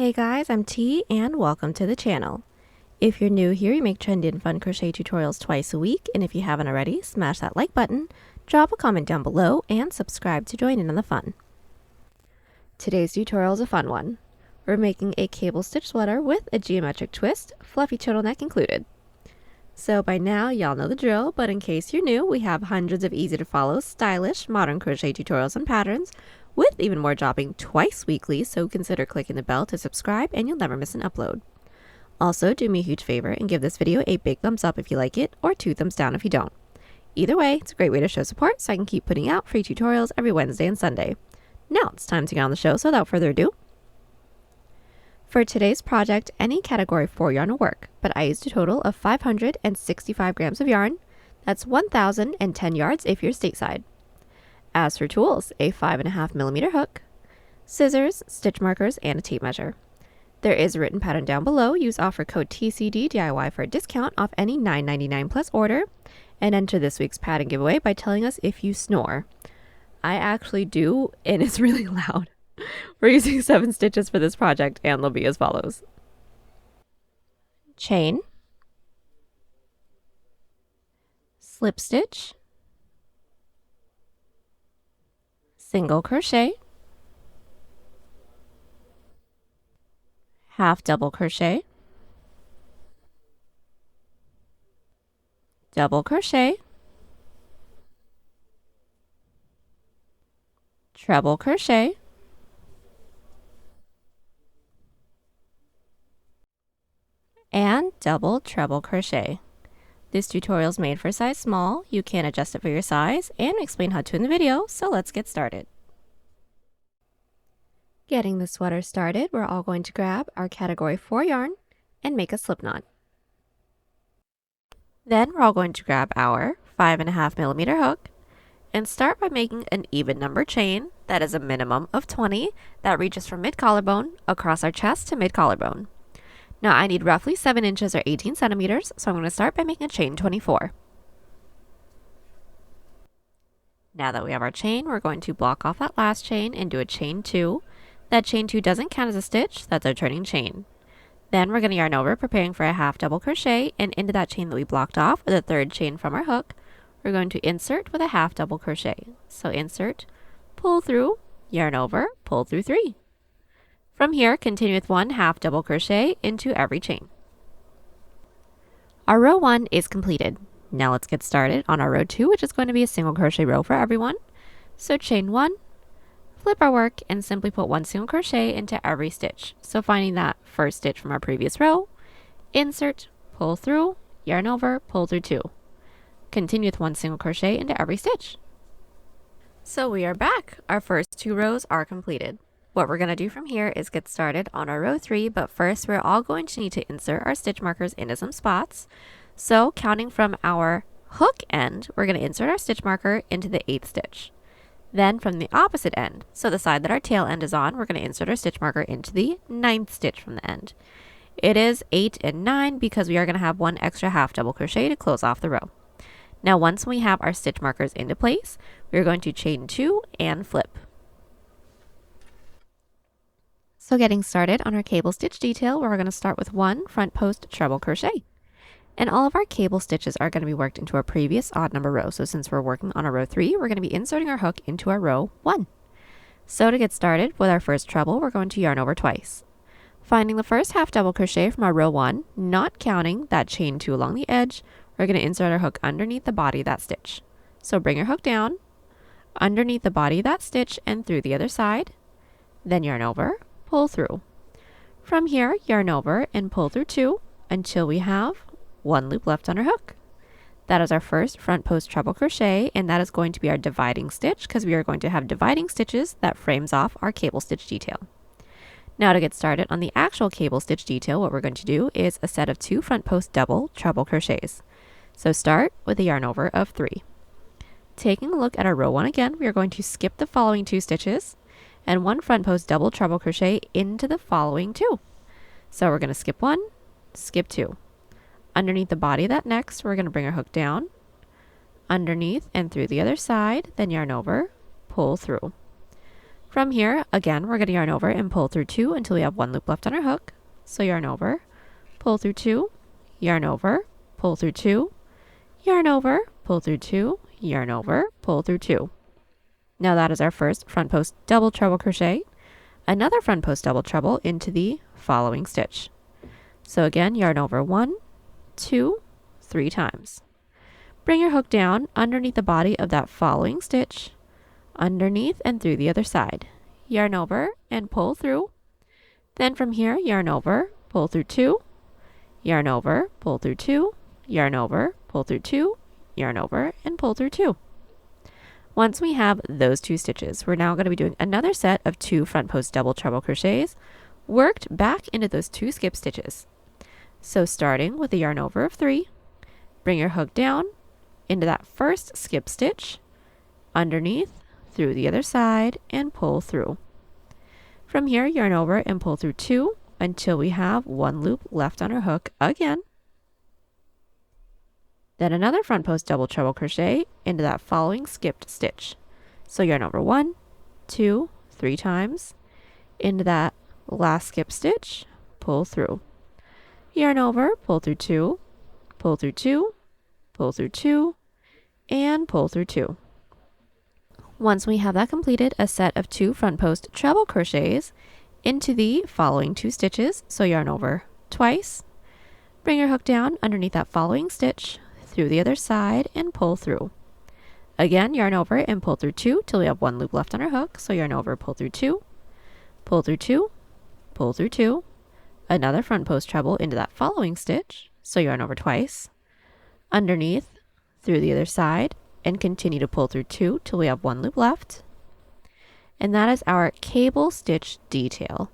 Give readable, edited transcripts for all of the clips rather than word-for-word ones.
Hey guys, I'm T and welcome to the channel. If you're new here, we make trendy and fun crochet tutorials twice a week, and if you haven't already, smash that like button, drop a comment down below, and subscribe to join in on the fun. Today's tutorial is a fun one. We're making a cable stitch sweater with a geometric twist, fluffy turtleneck included. So by now, y'all know the drill, but in case you're new, we have hundreds of easy to follow, stylish, modern crochet tutorials and patterns, with even more dropping twice weekly, so consider clicking the bell to subscribe and you'll never miss an upload. Also, do me a huge favor and give this video a big thumbs up if you like it, or 2 thumbs down if you don't. Either way, it's a great way to show support so I can keep putting out free tutorials every Wednesday and Sunday. Now it's time to get on the show, so without further ado. For today's project, any category 4 yarn will work, but I used a total of 565 grams of yarn. That's 1,010 yards if you're stateside. As for tools, a 5.5mm hook, scissors, stitch markers, and a tape measure. There is a written pattern down below. Use offer code TCDDIY for a discount off any $9.99 plus order, and enter this week's pattern giveaway by telling us if you snore. I actually do, and it's really loud. We're using 7 stitches for this project, and they'll be as follows. Chain, slip stitch, single crochet, half double crochet, double crochet, treble crochet, and double treble crochet. This tutorial is made for size small. You can adjust it for your size and explain how to in the video, so let's get started. Getting the sweater started, we're all going to grab our category 4 yarn and make a slip knot. Then we're all going to grab our 5.5mm hook and start by making an even number chain that is a minimum of 20 that reaches from mid collarbone across our chest to mid collarbone. Now I need roughly 7 inches or 18 centimeters, so I'm going to start by making a chain 24. Now that we have our chain, we're going to block off that last chain and do a chain 2. That chain 2 doesn't count as a stitch, that's our turning chain. Then we're going to yarn over, preparing for a half double crochet, and into that chain that we blocked off with the 3rd chain from our hook, we're going to insert with a half double crochet. So insert, pull through, yarn over, pull through 3. From here, continue with 1 half double crochet into every chain. Our row 1 is completed. Now let's get started on our row 2, which is going to be a single crochet row for everyone. So chain 1, flip our work, and simply put 1 single crochet into every stitch. So finding that first stitch from our previous row, insert, pull through, yarn over, pull through 2. Continue with 1 single crochet into every stitch. So we are back. Our first 2 rows are completed. What we're going to do from here is get started on our row 3, but first we're all going to need to insert our stitch markers into some spots. So counting from our hook end, we're going to insert our stitch marker into the 8th stitch. Then from the opposite end, so the side that our tail end is on, we're going to insert our stitch marker into the 9th stitch from the end. It is 8 and 9 because we are going to have 1 extra half double crochet to close off the row. Now once we have our stitch markers into place, we're going to chain 2 and flip. So getting started on our cable stitch detail, we're going to start with 1 front post treble crochet. And all of our cable stitches are going to be worked into our previous odd number row. So since we're working on a row 3, we're going to be inserting our hook into our row 1. So to get started with our first treble, we're going to yarn over twice. Finding the first half double crochet from our row 1, not counting that chain 2 along the edge, we're going to insert our hook underneath the body of that stitch. So bring your hook down, underneath the body of that stitch and through the other side, then yarn over, pull through. From here, yarn over and pull through 2 until we have 1 loop left on our hook. That is our first front post treble crochet, and that is going to be our dividing stitch because we are going to have dividing stitches that frames off our cable stitch detail. Now to get started on the actual cable stitch detail, what we're going to do is a set of 2 front post double treble crochets. So start with a yarn over of 3. Taking a look at our row 1 again, we are going to skip the following 2 stitches and 1 front post double treble crochet into the following 2. So we're going to skip 1, skip 2. Underneath the body of that next, we're going to bring our hook down, underneath and through the other side, then yarn over, pull through. From here, again, we're going to yarn over and pull through 2 until we have 1 loop left on our hook. So yarn over, pull through 2, yarn over, pull through 2, yarn over, pull through 2, yarn over, pull through 2. Now that is our first front post double treble crochet, another front post double treble into the following stitch. So again, yarn over 1, 2, 3 times. Bring your hook down underneath the body of that following stitch, underneath and through the other side. Yarn over and pull through. Then from here, yarn over, pull through 2, yarn over, pull through 2, yarn over, pull through 2, yarn over, and pull through 2. Once we have those 2 stitches, we're now going to be doing another set of 2 front post double treble crochets worked back into those 2 skip stitches. So starting with a yarn over of 3, bring your hook down into that first skip stitch, underneath, through the other side, and pull through. From here, yarn over and pull through 2 until we have 1 loop left on our hook again. Then another front post double treble crochet into that following skipped stitch. So yarn over 1, 2, 3 times, into that last skip stitch, pull through. Yarn over, pull through 2, pull through 2, pull through 2, and pull through 2. Once we have that completed, a set of 2 front post treble crochets into the following 2 stitches. So yarn over twice, bring your hook down underneath that following stitch, through the other side, and pull through. Again, yarn over and pull through 2 till we have 1 loop left on our hook. So yarn over, pull through 2, pull through 2, pull through 2, another front post treble into that following stitch. So yarn over twice, underneath, through the other side, and continue to pull through 2 till we have 1 loop left. And that is our cable stitch detail.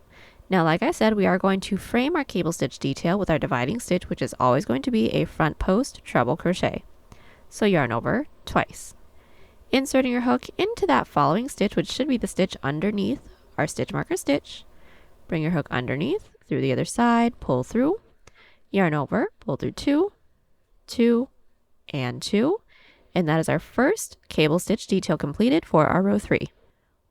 Now, like I said, we are going to frame our cable stitch detail with our dividing stitch, which is always going to be a front post treble crochet. So yarn over twice, inserting your hook into that following stitch, which should be the stitch underneath our stitch marker stitch. Bring your hook underneath, through the other side, pull through, yarn over, pull through 2, 2, and 2, and that is our first cable stitch detail completed for our row 3.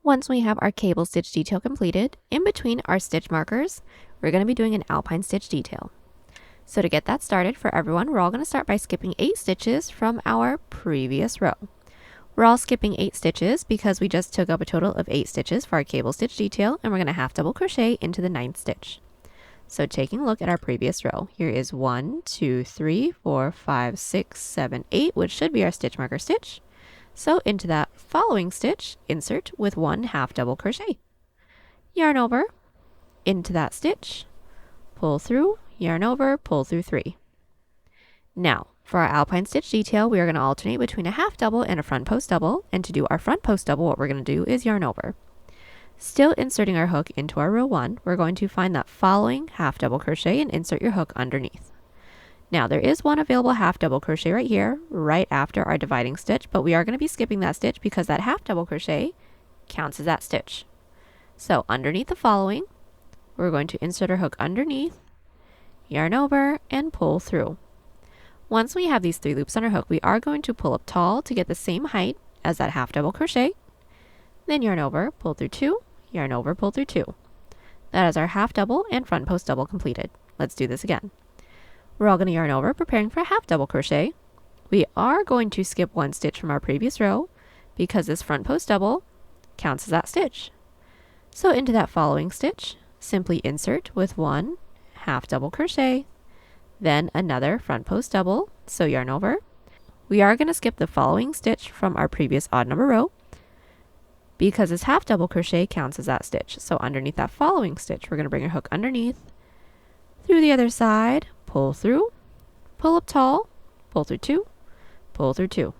Once we have our cable stitch detail completed, in between our stitch markers, we're going to be doing an alpine stitch detail. So to get that started for everyone, we're all going to start by skipping 8 stitches from our previous row. We're all skipping 8 stitches because we just took up a total of 8 stitches for our cable stitch detail, and we're going to half double crochet into the 9th stitch. So taking a look at our previous row, here is 1, 2, 3, 4, 5, 6, 7, 8, which should be our stitch marker stitch. So into that following stitch, insert with 1 half double crochet. Yarn over, into that stitch, pull through, yarn over, pull through 3. Now, for our alpine stitch detail, we are going to alternate between a half double and a front post double, and to do our front post double, what we're going to do is yarn over. Still inserting our hook into our row 1, we're going to find that following half double crochet and insert your hook underneath. Now there is one available half double crochet right here, right after our dividing stitch, but we are going to be skipping that stitch because that half double crochet counts as that stitch. So underneath the following, we're going to insert our hook underneath, yarn over, and pull through. Once we have these 3 loops on our hook, we are going to pull up tall to get the same height as that half double crochet. Then yarn over, pull through 2, yarn over, pull through 2. That is our half double and front post double completed. Let's do this again. We're all going to yarn over, preparing for a half double crochet. We are going to skip 1 stitch from our previous row because this front post double counts as that stitch. So into that following stitch, simply insert with 1 half double crochet, then another front post double, so yarn over. We are going to skip the following stitch from our previous odd number row because this half double crochet counts as that stitch. So underneath that following stitch, we're going to bring our hook underneath, through the other side, pull through, pull up tall, pull through 2, pull through 2.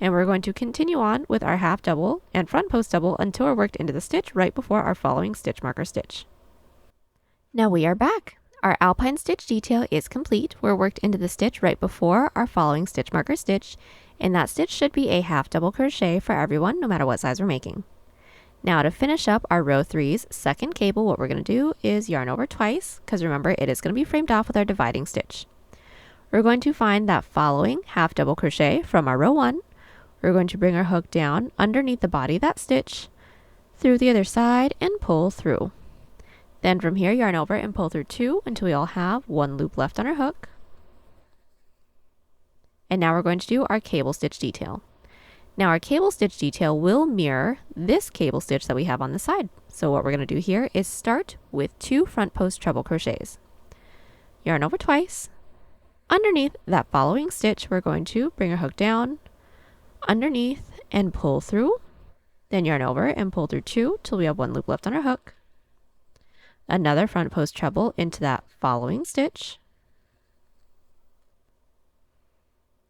And we're going to continue on with our half double and front post double until we're worked into the stitch right before our following stitch marker stitch. Now we are back. Our alpine stitch detail is complete. We're worked into the stitch right before our following stitch marker stitch, and that stitch should be a half double crochet for everyone, no matter what size we're making. Now to finish up our row 3's second cable, what we're going to do is yarn over twice, because remember it is going to be framed off with our dividing stitch. We're going to find that following half double crochet from our row 1. We're going to bring our hook down underneath the body of that stitch, through the other side, and pull through. Then from here, yarn over and pull through 2 until we all have 1 loop left on our hook. And now we're going to do our cable stitch detail. Now our cable stitch detail will mirror this cable stitch that we have on the side. So what we're going to do here is start with 2 front post treble crochets. Yarn over twice. Underneath that following stitch, we're going to bring our hook down, underneath, and pull through. Then yarn over and pull through 2 till we have 1 loop left on our hook. Another front post treble into that following stitch.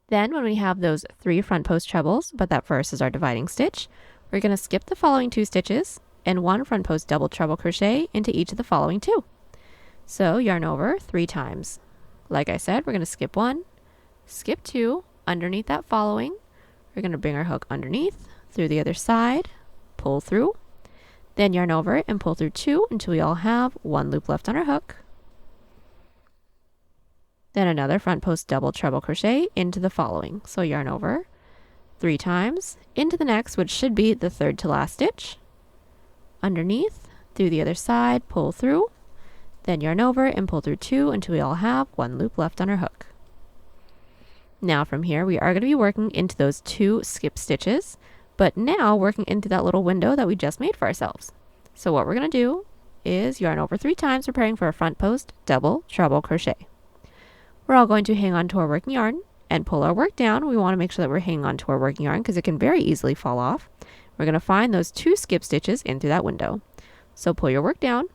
Then when we have those 3 front post trebles, but that first is our dividing stitch, we're going to skip the following 2 stitches and 1 front post double treble crochet into each of the following 2. So yarn over 3 times. Like I said, we're going to skip 1, skip 2, underneath that following. We're going to bring our hook underneath, through the other side, pull through, then yarn over and pull through 2 until we all have 1 loop left on our hook. Then another front post double treble crochet into the following. So yarn over 3 times, into the next, which should be the 3rd to last stitch, underneath, through the other side, pull through, then yarn over and pull through 2 until we all have 1 loop left on our hook. Now from here, we are going to be working into those 2 skip stitches, but now working into that little window that we just made for ourselves. So what we're going to do is yarn over 3 times, preparing for a front post double treble crochet. We're all going to hang on to our working yarn and pull our work down. We want to make sure that we're hanging on to our working yarn because it can very easily fall off. We're going to find those 2 skip stitches in through that window. So pull your work down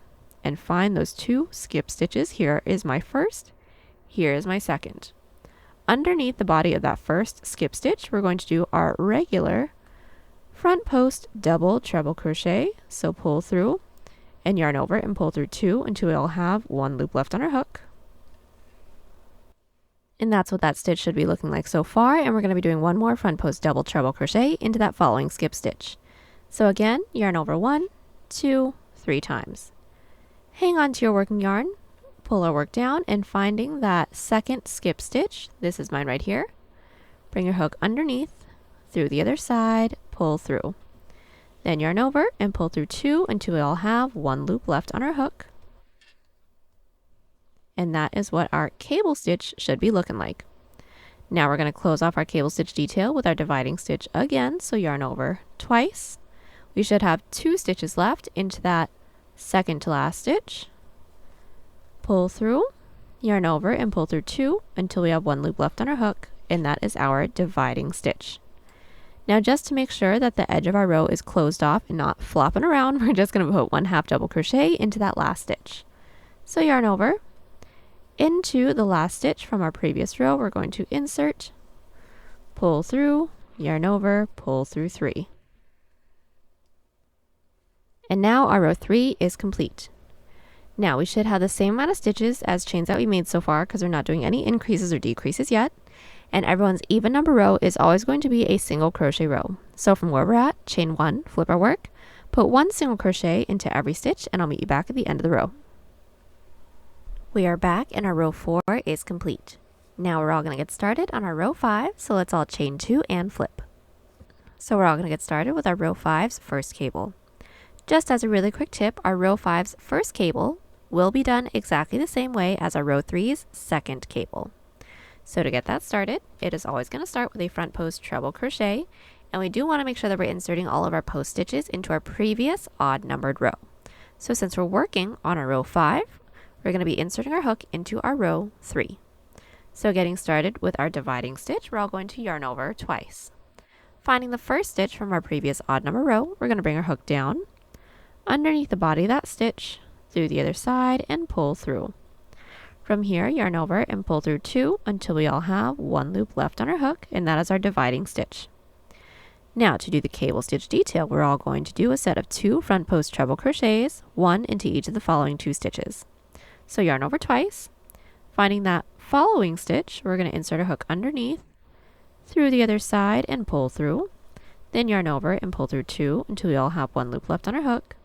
and find those 2 skip stitches. Here is my first, here is my second. Underneath the body of that first skip stitch, we're going to do our regular front post double treble crochet. So pull through and yarn over and pull through 2 until we all have 1 loop left on our hook. And that's what that stitch should be looking like so far. And we're going to be doing 1 more front post double treble crochet into that following skip stitch. So again, yarn over 1, 2, 3 times. Hang on to your working yarn, pull our work down, and finding that second skip stitch, this is mine right here, bring your hook underneath, through the other side, pull through. Then yarn over and pull through 2 until we all have 1 loop left on our hook. And that is what our cable stitch should be looking like. Now we're going to close off our cable stitch detail with our dividing stitch again. So yarn over twice. We should have 2 stitches left into that second to last stitch. Pull through, yarn over and pull through 2 until we have 1 loop left on our hook, and that is our dividing stitch. Now just to make sure that the edge of our row is closed off and not flopping around, we're just going to put 1 half double crochet into that last stitch. So yarn over. Into the last stitch from our previous row, we're going to insert, pull through, yarn over, pull through 3. And now our row 3 is complete. Now we should have the same amount of stitches as chains that we made so far because we're not doing any increases or decreases yet. And everyone's even number row is always going to be a single crochet row. So from where we're at, chain 1, flip our work, put 1 single crochet into every stitch, and I'll meet you back at the end of the row. We are back and our row 4 is complete. Now we're all going to get started on our row 5, so let's all chain 2 and flip. So we're all going to get started with our row 5's first cable. Just as a really quick tip, our row 5's first cable will be done exactly the same way as our row 3's second cable. So to get that started, it is always going to start with a front post treble crochet, and we do want to make sure that we're inserting all of our post stitches into our previous odd numbered row. So since we're working on our row 5, we're going to be inserting our hook into our row 3. So getting started with our dividing stitch, we're all going to yarn over twice. Finding the first stitch from our previous odd number row, we're going to bring our hook down, underneath the body of that stitch, through the other side, and pull through. From here, yarn over and pull through 2 until we all have 1 loop left on our hook, and that is our dividing stitch. Now to do the cable stitch detail, we're all going to do a set of 2 front post treble crochets, 1 into each of the following 2 stitches. So yarn over twice. Finding that following stitch, we're going to insert a hook underneath, through the other side, and pull through. Then yarn over and pull through 2 until we all have 1 loop left on our hook.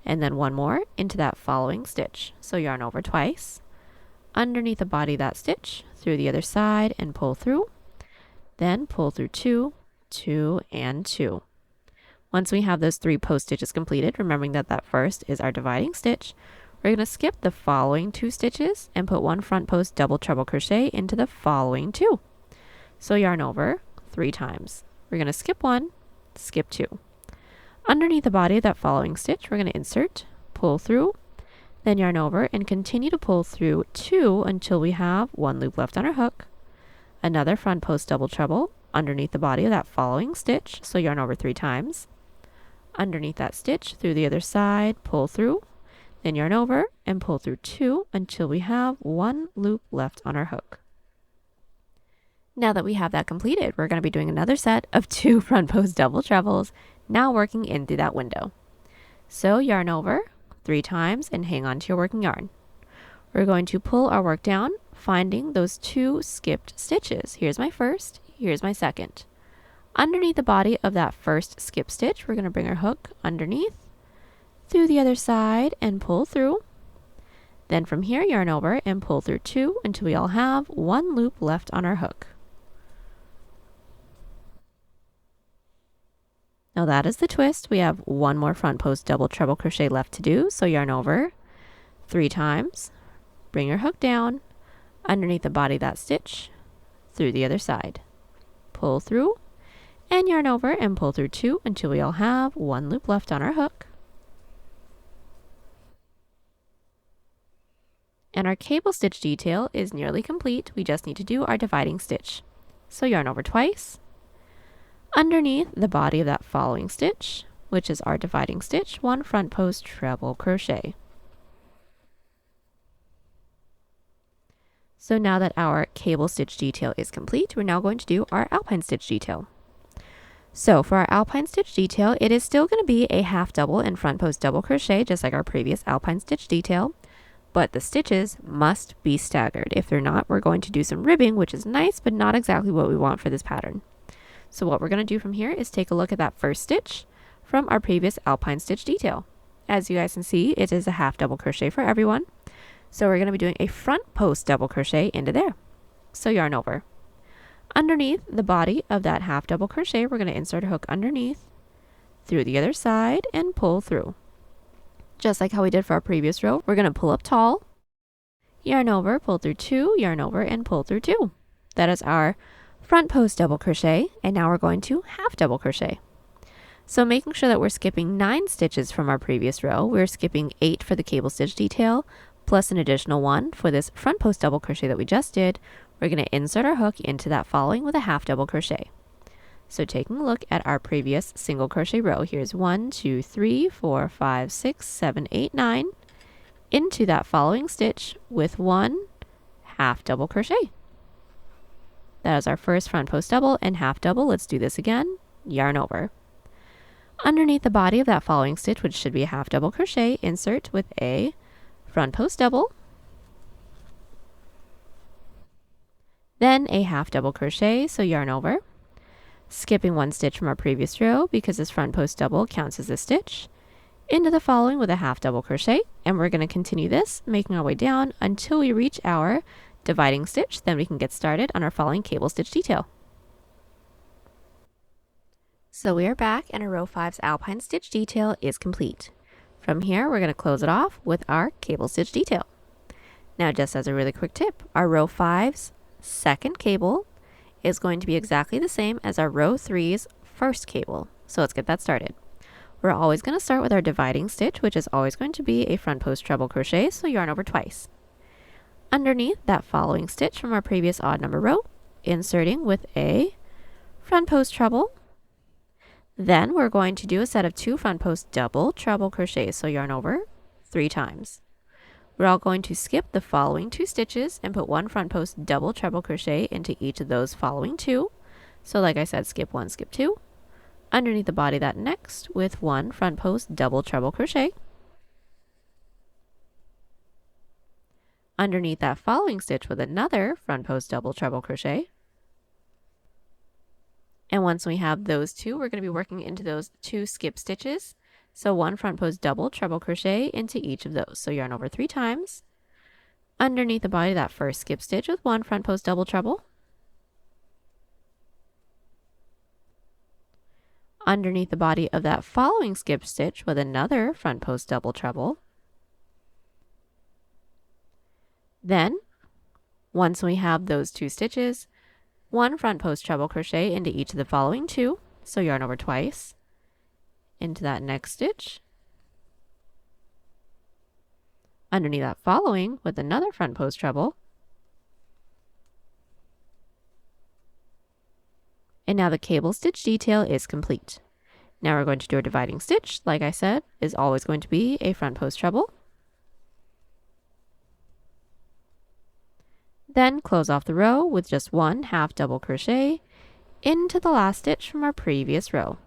And then 1 more into that following stitch. So yarn over twice, underneath the body of that stitch, through the other side, and pull through. Then pull through 2, 2, and 2. Once we have those 3 post stitches completed, remembering that that first is our dividing stitch, we're going to skip the following 2 stitches and put 1 front post double treble crochet into the following 2. So yarn over 3 times. We're going to skip 1, skip 2. Underneath the body of that following stitch, we're going to insert, pull through, then yarn over and continue to pull through 2 until we have 1 loop left on our hook. Another front post double treble underneath the body of that following stitch, so yarn over 3 times. Underneath that stitch, through the other side, pull through, then yarn over and pull through 2 until we have 1 loop left on our hook. Now that we have that completed, we're going to be doing another set of 2 front post double trebles, now working in through that window. So yarn over 3 times and hang on to your working yarn. We're going to pull our work down, finding those 2 skipped stitches. Here's my first, here's my second. Underneath the body of that first skip stitch, we're going to bring our hook underneath, through the other side and pull through. Then from here, yarn over and pull through 2 until we all have 1 loop left on our hook. Now that is the twist. We have 1 more front post double treble crochet left to do, so yarn over 3 times, bring your hook down, underneath the body of that stitch, through the other side. Pull through, and yarn over and pull through 2 until we all have 1 loop left on our hook. And our cable stitch detail is nearly complete. We just need to do our dividing stitch. So yarn over twice, underneath the body of that following stitch, which is our dividing stitch, 1 front post treble crochet. So now that our cable stitch detail is complete, we're now going to do our alpine stitch detail. So for our alpine stitch detail, it is still going to be a half double and front post double crochet, just like our previous alpine stitch detail, but the stitches must be staggered. If they're not, we're going to do some ribbing, which is nice, but not exactly what we want for this pattern. So what we're going to do from here is take a look at that first stitch from our previous alpine stitch detail. As you guys can see, it is a half double crochet for everyone. So we're going to be doing a front post double crochet into there. So yarn over. Underneath the body of that half double crochet, we're going to insert a hook underneath, through the other side, and pull through. Just like how we did for our previous row, we're going to pull up tall, yarn over, pull through 2, yarn over, and pull through 2. That is our front post double crochet, and now we're going to half double crochet. So making sure that we're skipping 9 stitches from our previous row, we're skipping 8 for the cable stitch detail, plus an additional 1 for this front post double crochet that we just did. We're going to insert our hook into that following with a half double crochet. So taking a look at our previous single crochet row, here's 1, 2, 3, 4, 5, 6, 7, 8, 9, into that following stitch with 1 half double crochet. That is our first front post double and half double. Let's do this again. Yarn over. Underneath the body of that following stitch, which should be a half double crochet, insert with a front post double, then a half double crochet, so yarn over, skipping 1 stitch from our previous row because this front post double counts as a stitch, into the following with a half double crochet, and we're going to continue this, making our way down until we reach our dividing stitch. Then we can get started on our following cable stitch detail. So we are back and our row 5's alpine stitch detail is complete. From here, we're going to close it off with our cable stitch detail. Now, just as a really quick tip, our row 5's second cable is going to be exactly the same as our row 3's first cable. So let's get that started. We're always going to start with our dividing stitch, which is always going to be a front post treble crochet, so yarn over twice. Underneath that following stitch from our previous odd number row, inserting with a front post treble. Then we're going to do a set of 2 front post double treble crochets, so yarn over 3 times. We're all going to skip the following 2 stitches and put 1 front post double treble crochet into each of those following 2. So like I said, skip 1, skip 2. Underneath the body that next with 1 front post double treble crochet. Underneath that following stitch with another front post double treble crochet. And once we have those 2, we're going to be working into those 2 skip stitches. So 1 front post double treble crochet into each of those. So yarn over 3 times. Underneath the body of that first skip stitch with 1 front post double treble. underneath the body of that following skip stitch with another front post double treble. Then, once we have those 2 stitches, 1 front post treble crochet into each of the following 2, so yarn over twice, into that next stitch, underneath that following with another front post treble, and now the cable stitch detail is complete. Now we're going to do our dividing stitch, like I said, is always going to be a front post treble. Then close off the row with just 1 half double crochet into the last stitch from our previous row.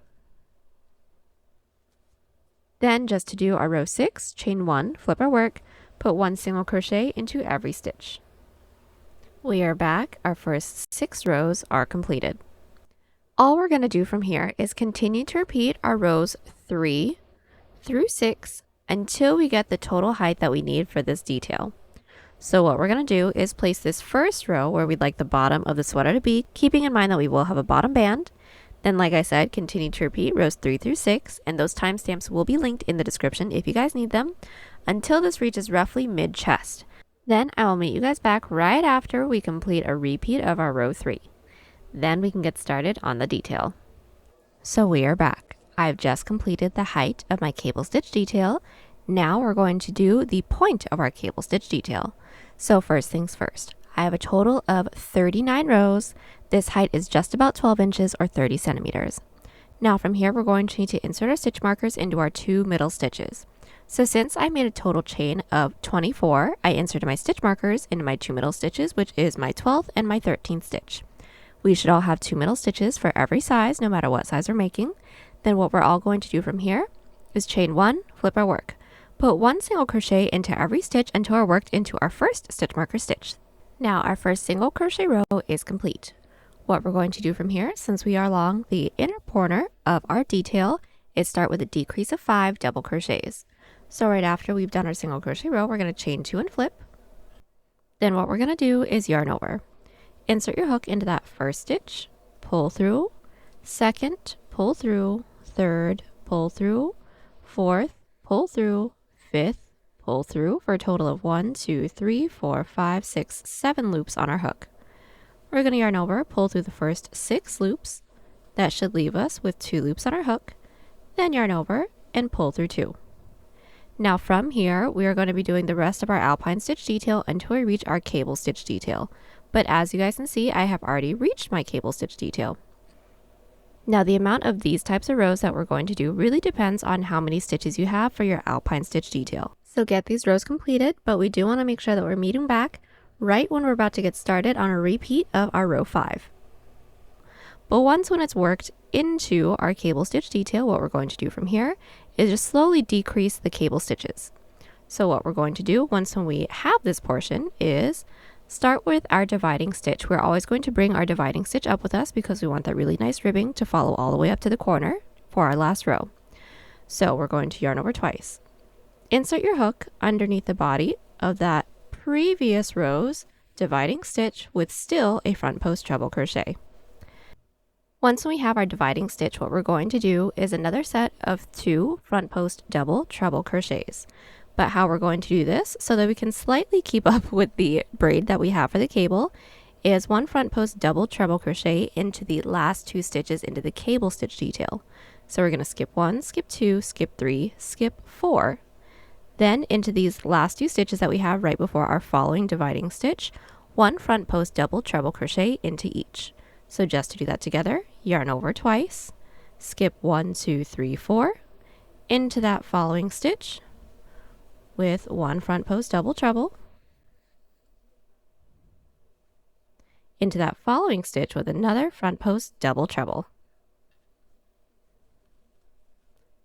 Then just to do our row 6, chain 1, flip our work, put 1 single crochet into every stitch. We are back, our first 6 rows are completed. All we're going to do from here is continue to repeat our rows 3 through 6 until we get the total height that we need for this detail. So what we're going to do is place this first row where we'd like the bottom of the sweater to be, keeping in mind that we will have a bottom band. Then, like I said, continue to repeat rows 3 through 6, and those timestamps will be linked in the description if you guys need them, until this reaches roughly mid-chest. Then I will meet you guys back right after we complete a repeat of our row 3. Then we can get started on the detail. So we are back. I've just completed the height of my cable stitch detail. Now we're going to do the point of our cable stitch detail. So first things first, I have a total of 39 rows. This height is just about 12 inches or 30 centimeters. Now from here, we're going to need to insert our stitch markers into our 2 middle stitches. So since I made a total chain of 24, I inserted my stitch markers into my 2 middle stitches, which is my 12th and my 13th stitch. We should all have 2 middle stitches for every size, no matter what size we're making. Then what we're all going to do from here is chain 1, flip our work. Put 1 single crochet into every stitch until we're worked into our first stitch marker stitch. Now our first single crochet row is complete. What we're going to do from here, since we are along the inner corner of our detail, is start with a decrease of 5 double crochets. So right after we've done our single crochet row, we're going to chain 2 and flip. Then what we're going to do is yarn over. Insert your hook into that first stitch, pull through, second, pull through, third, pull through, fourth, pull through, fifth, pull through for a total of 1, 2, 3, 4, 5, 6, 7 loops on our hook. We're going to yarn over, pull through the first 6 loops. That should leave us with 2 loops on our hook. Then yarn over and pull through 2. Now from here, we are going to be doing the rest of our Alpine stitch detail until we reach our cable stitch detail. But as you guys can see, I have already reached my cable stitch detail. Now the amount of these types of rows that we're going to do really depends on how many stitches you have for your Alpine stitch detail. So get these rows completed, but we do want to make sure that we're meeting back right when we're about to get started on a repeat of our row 5. But once when it's worked into our cable stitch detail, what we're going to do from here is just slowly decrease the cable stitches. So what we're going to do once when we have this portion is start with our dividing stitch. We're always going to bring our dividing stitch up with us because we want that really nice ribbing to follow all the way up to the corner for our last row. So we're going to yarn over twice. Insert your hook underneath the body of that previous row's dividing stitch with still a front post treble crochet. Once we have our dividing stitch, what we're going to do is another set of 2 front post double treble crochets. But how we're going to do this so that we can slightly keep up with the braid that we have for the cable is 1 front post double treble crochet into the last 2 stitches into the cable stitch detail. So we're going to skip 1, skip 2, skip 3, skip 4. Then into these last 2 stitches that we have right before our following dividing stitch, 1 front post double treble crochet into each. So just to do that together, yarn over twice, skip 1, 2, 3, 4, into that following stitch with 1 front post double treble, into that following stitch with another front post double treble.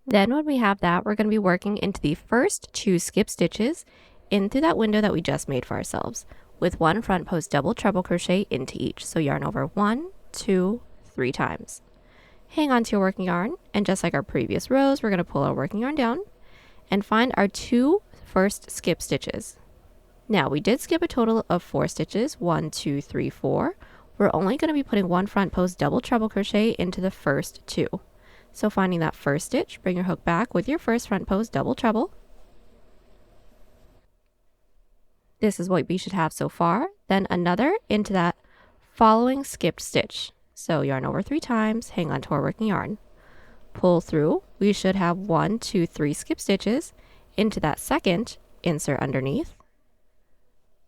Then when we have that, we're going to be working into the first 2 skip stitches in through that window that we just made for ourselves with 1 front post double treble crochet into each. So yarn over 1, 2, 3 times. Hang on to your working yarn, and just like our previous rows, we're going to pull our working yarn down and find our 2 first skip stitches. Now we did skip a total of 4 stitches, 1, 2, 3, 4. We're only going to be putting 1 front post double treble crochet into the first 2. So finding that first stitch, bring your hook back with your first front post double treble. This is what we should have so far. Then another into that following skipped stitch. So yarn over 3 times, hang on to our working yarn. Pull through. We should have 1, 2, 3 skip stitches. Into that second, insert underneath.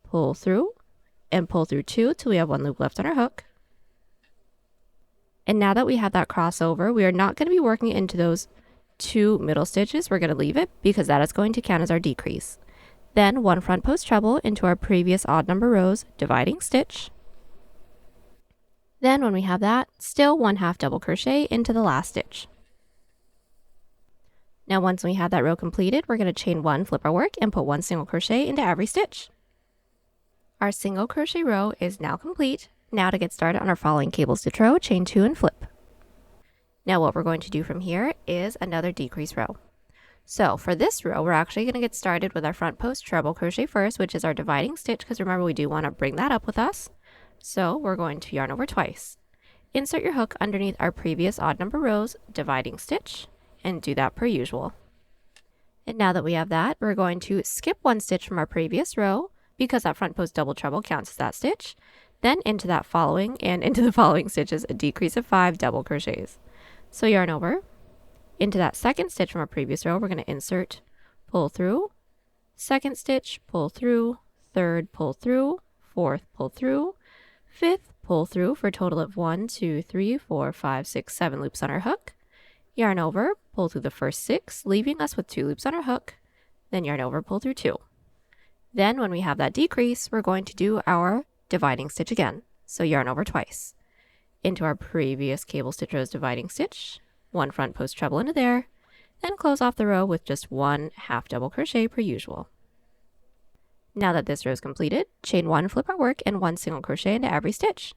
Pull through and pull through 2 till we have 1 loop left on our hook. And now that we have that crossover, we are not going to be working into those 2 middle stitches. We're going to leave it because that is going to count as our decrease. Then 1 front post treble into our previous odd number rows, dividing stitch. Then when we have that, still 1 half double crochet into the last stitch. Now once we have that row completed, we're going to chain 1, flip our work, and put 1 single crochet into every stitch. Our single crochet row is now complete. Now to get started on our following cable stitch row, chain 2 and flip. Now what we're going to do from here is another decrease row. So for this row, we're actually going to get started with our front post treble crochet first, which is our dividing stitch, because remember we do want to bring that up with us. So we're going to yarn over twice. Insert your hook underneath our previous odd number rows, dividing stitch, and do that per usual. And now that we have that, we're going to skip 1 stitch from our previous row, because that front post double treble counts as that stitch. Then into that following and into the following stitches, a decrease of 5 double crochets. So yarn over. Into that second stitch from our previous row, we're going to insert, pull through, second stitch, pull through, third, pull through, fourth, pull through, fifth, pull through for a total of 1, 2, 3, 4, 5, 6, 7 loops on our hook. Yarn over, pull through the first 6, leaving us with 2 loops on our hook. Then yarn over, pull through 2. Then when we have that decrease, we're going to do our dividing stitch again. So yarn over twice. Into our previous cable stitch row's dividing stitch, 1 front post treble into there, then close off the row with just 1 half double crochet per usual. Now that this row is completed, chain 1, flip our work, and 1 single crochet into every stitch.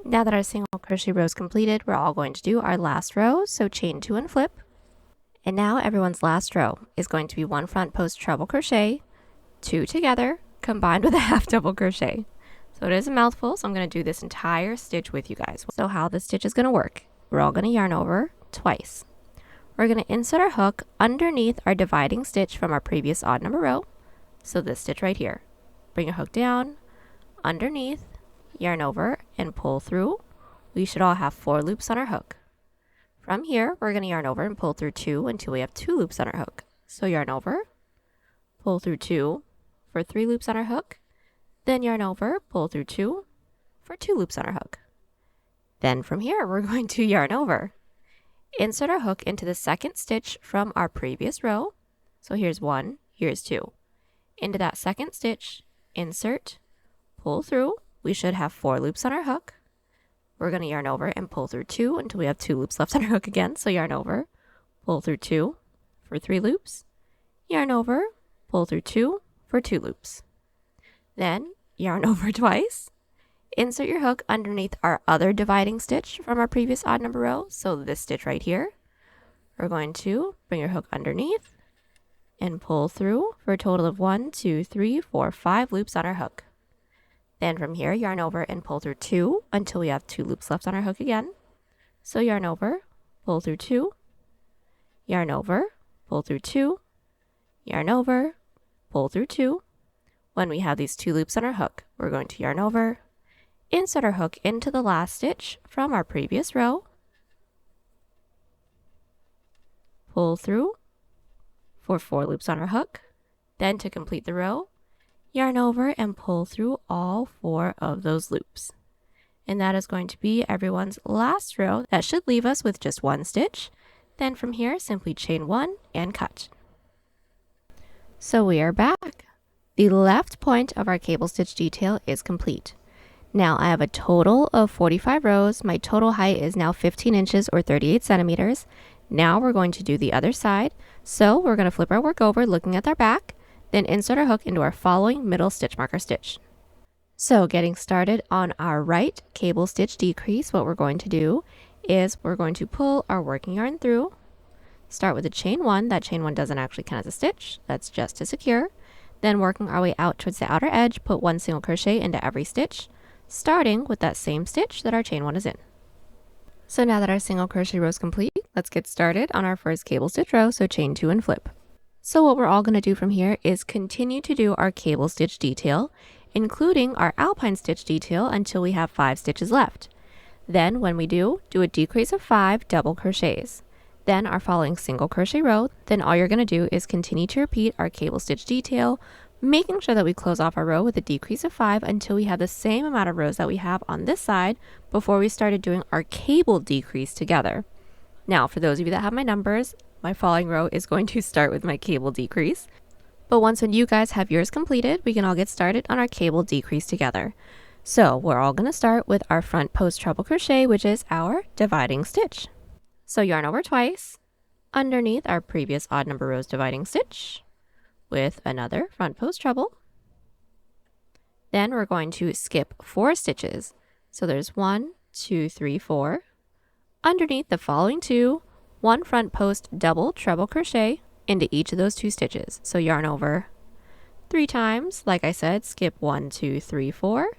Now that our single crochet row is completed, we're all going to do our last row, so chain 2 and flip. And now everyone's last row is going to be 1 front post treble crochet, 2 together, combined with a half double crochet. So it is a mouthful, so I'm going to do this entire stitch with you guys. So how this stitch is going to work, we're all going to yarn over twice. We're going to insert our hook underneath our dividing stitch from our previous odd number row. So this stitch right here. Bring your hook down, underneath, yarn over, and pull through. We should all have 4 loops on our hook. From here, we're going to yarn over and pull through 2 until we have 2 loops on our hook. So yarn over, pull through 2 for 3 loops on our hook. Then yarn over, pull through 2 for 2 loops on our hook. Then from here, we're going to yarn over. Insert our hook into the second stitch from our previous row. So here's 1, here's 2. Into that second stitch, insert, pull through. We should have 4 loops on our hook. We're going to yarn over and pull through 2 until we have 2 loops left on our hook again. So yarn over, pull through 2 for 3 loops. Yarn over, pull through 2 for 2 loops. Then yarn over twice. Insert your hook underneath our other dividing stitch from our previous odd number row. So this stitch right here. We're going to bring your hook underneath and pull through for a total of 1, 2, 3, 4, 5 loops on our hook. Then from here, yarn over and pull through 2 until we have 2 loops left on our hook again. So yarn over, pull through 2, yarn over, pull through 2, yarn over, pull through 2. When we have these 2 loops on our hook, we're going to yarn over, insert our hook into the last stitch from our previous row, pull through for 4 loops on our hook. Then to complete the row, yarn over and pull through all 4 of those loops. And that is going to be everyone's last row. That should leave us with just 1 stitch. Then from here, simply chain 1 and cut. So we are back. The left point of our cable stitch detail is complete. Now I have a total of 45 rows. My total height is now 15 inches or 38 centimeters. Now we're going to do the other side. So we're going to flip our work over looking at our back, then insert our hook into our following middle stitch marker stitch. So getting started on our right cable stitch decrease, what we're going to do is we're going to pull our working yarn through, start with a chain 1. That chain 1 doesn't actually count as a stitch, that's just to secure. Then working our way out towards the outer edge, put 1 single crochet into every stitch, starting with that same stitch that our chain 1 is in. So now that our single crochet row is complete, let's get started on our first cable stitch row, so chain 2 and flip. So what we're all going to do from here is continue to do our cable stitch detail, including our alpine stitch detail until we have 5 stitches left. Then when we do a decrease of 5 double crochets. Then our following single crochet row, then all you're going to do is continue to repeat our cable stitch detail, making sure that we close off our row with a decrease of 5 until we have the same amount of rows that we have on this side before we started doing our cable decrease together. Now, for those of you that have my numbers, my following row is going to start with my cable decrease. But once when you guys have yours completed, we can all get started on our cable decrease together. So we're all going to start with our front post treble crochet, which is our dividing stitch. So yarn over twice, underneath our previous odd number rows dividing stitch, with another front post treble. Then we're going to skip 4 stitches. So there's 1, 2, 3, 4. Underneath the following 2, 1 front post double treble crochet into each of those 2 stitches. So yarn over 3 times, like I said, skip 1, 2, 3, 4.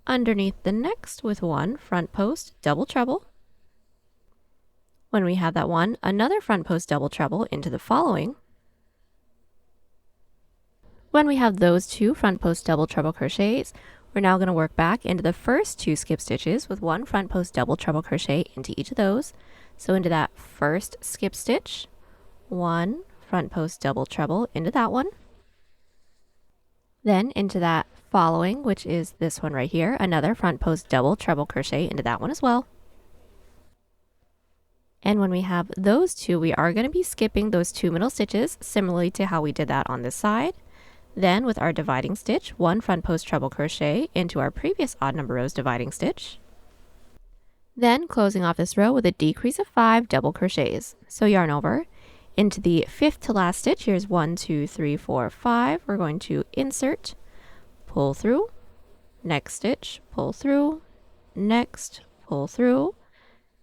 Underneath the next with 1 front post double treble. When we have that one, another front post double treble into the following. When we have those 2 front post double treble crochets, we're now going to work back into the first 2 skip stitches with 1 front post double treble crochet into each of those. So into that first skip stitch, 1 front post double treble into that one. Then into that following, which is this one right here, another front post double treble crochet into that one as well. And when we have those 2, we are going to be skipping those 2 middle stitches, similarly to how we did that on this side. Then with our dividing stitch, 1 front post treble crochet into our previous odd number rows dividing stitch. Then closing off this row with a decrease of 5 double crochets. So yarn over into the 5th to last stitch. Here's 1, 2, 3, 4, 5. We're going to insert, pull through, next stitch, pull through, next, pull through,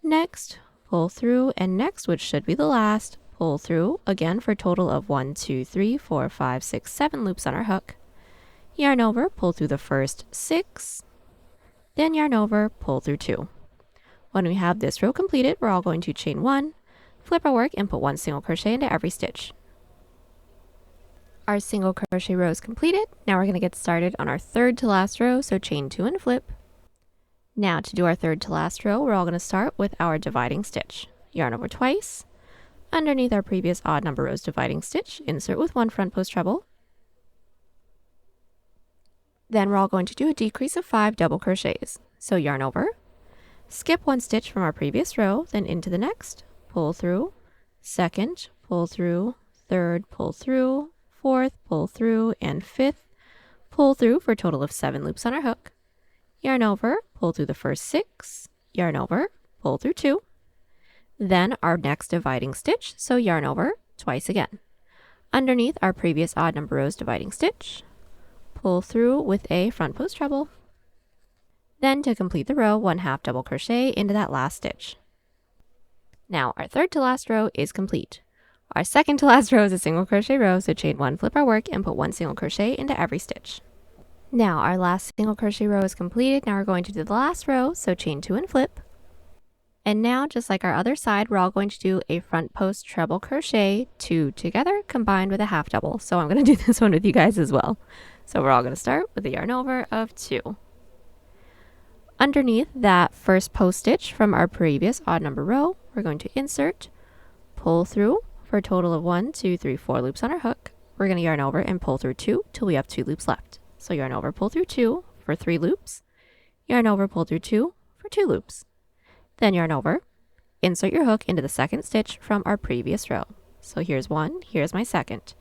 next, pull through, and next, which should be the last, pull through, again for a total of 1, 2, 3, 4, 5, 6, 7 loops on our hook. Yarn over, pull through the first 6, then yarn over, pull through 2. When we have this row completed, we're all going to chain 1, flip our work, and put 1 single crochet into every stitch. Our single crochet row is completed. Now we're going to get started on our 3rd to last row, so chain 2 and flip. Now to do our 3rd to last row, we're all going to start with our dividing stitch. Yarn over twice. Underneath our previous odd number rows dividing stitch, insert with 1 front post treble. Then we're all going to do a decrease of 5 double crochets. So yarn over, skip 1 stitch from our previous row, then into the next, pull through, 2nd, pull through, 3rd, pull through, 4th, pull through, and 5th, pull through for a total of 7 loops on our hook. Yarn over, pull through the first 6, yarn over, pull through 2. Then our next dividing stitch, so yarn over twice again. Underneath our previous odd number rows dividing stitch, pull through with a front post treble. Then to complete the row, 1/2 double crochet into that last stitch. Now our 3rd to last row is complete. Our 2nd to last row is a single crochet row, so chain 1, flip our work, and put 1 single crochet into every stitch. Now our last single crochet row is completed. Now we're going to do the last row, so chain 2 and flip. And now, just like our other side, we're all going to do a front post treble crochet 2 together combined with a 1/2 double. So I'm going to do this one with you guys as well. So we're all going to start with a yarn over of 2. Underneath that first post stitch from our previous odd number row, we're going to insert, pull through for a total of 1, 2, 3, 4 loops on our hook. We're going to yarn over and pull through 2 till we have 2 loops left. So yarn over, pull through 2 for 3 loops. Yarn over, pull through 2 for 2 loops. Then yarn over, insert your hook into the 2nd stitch from our previous row. So here's 1, here's my 2nd.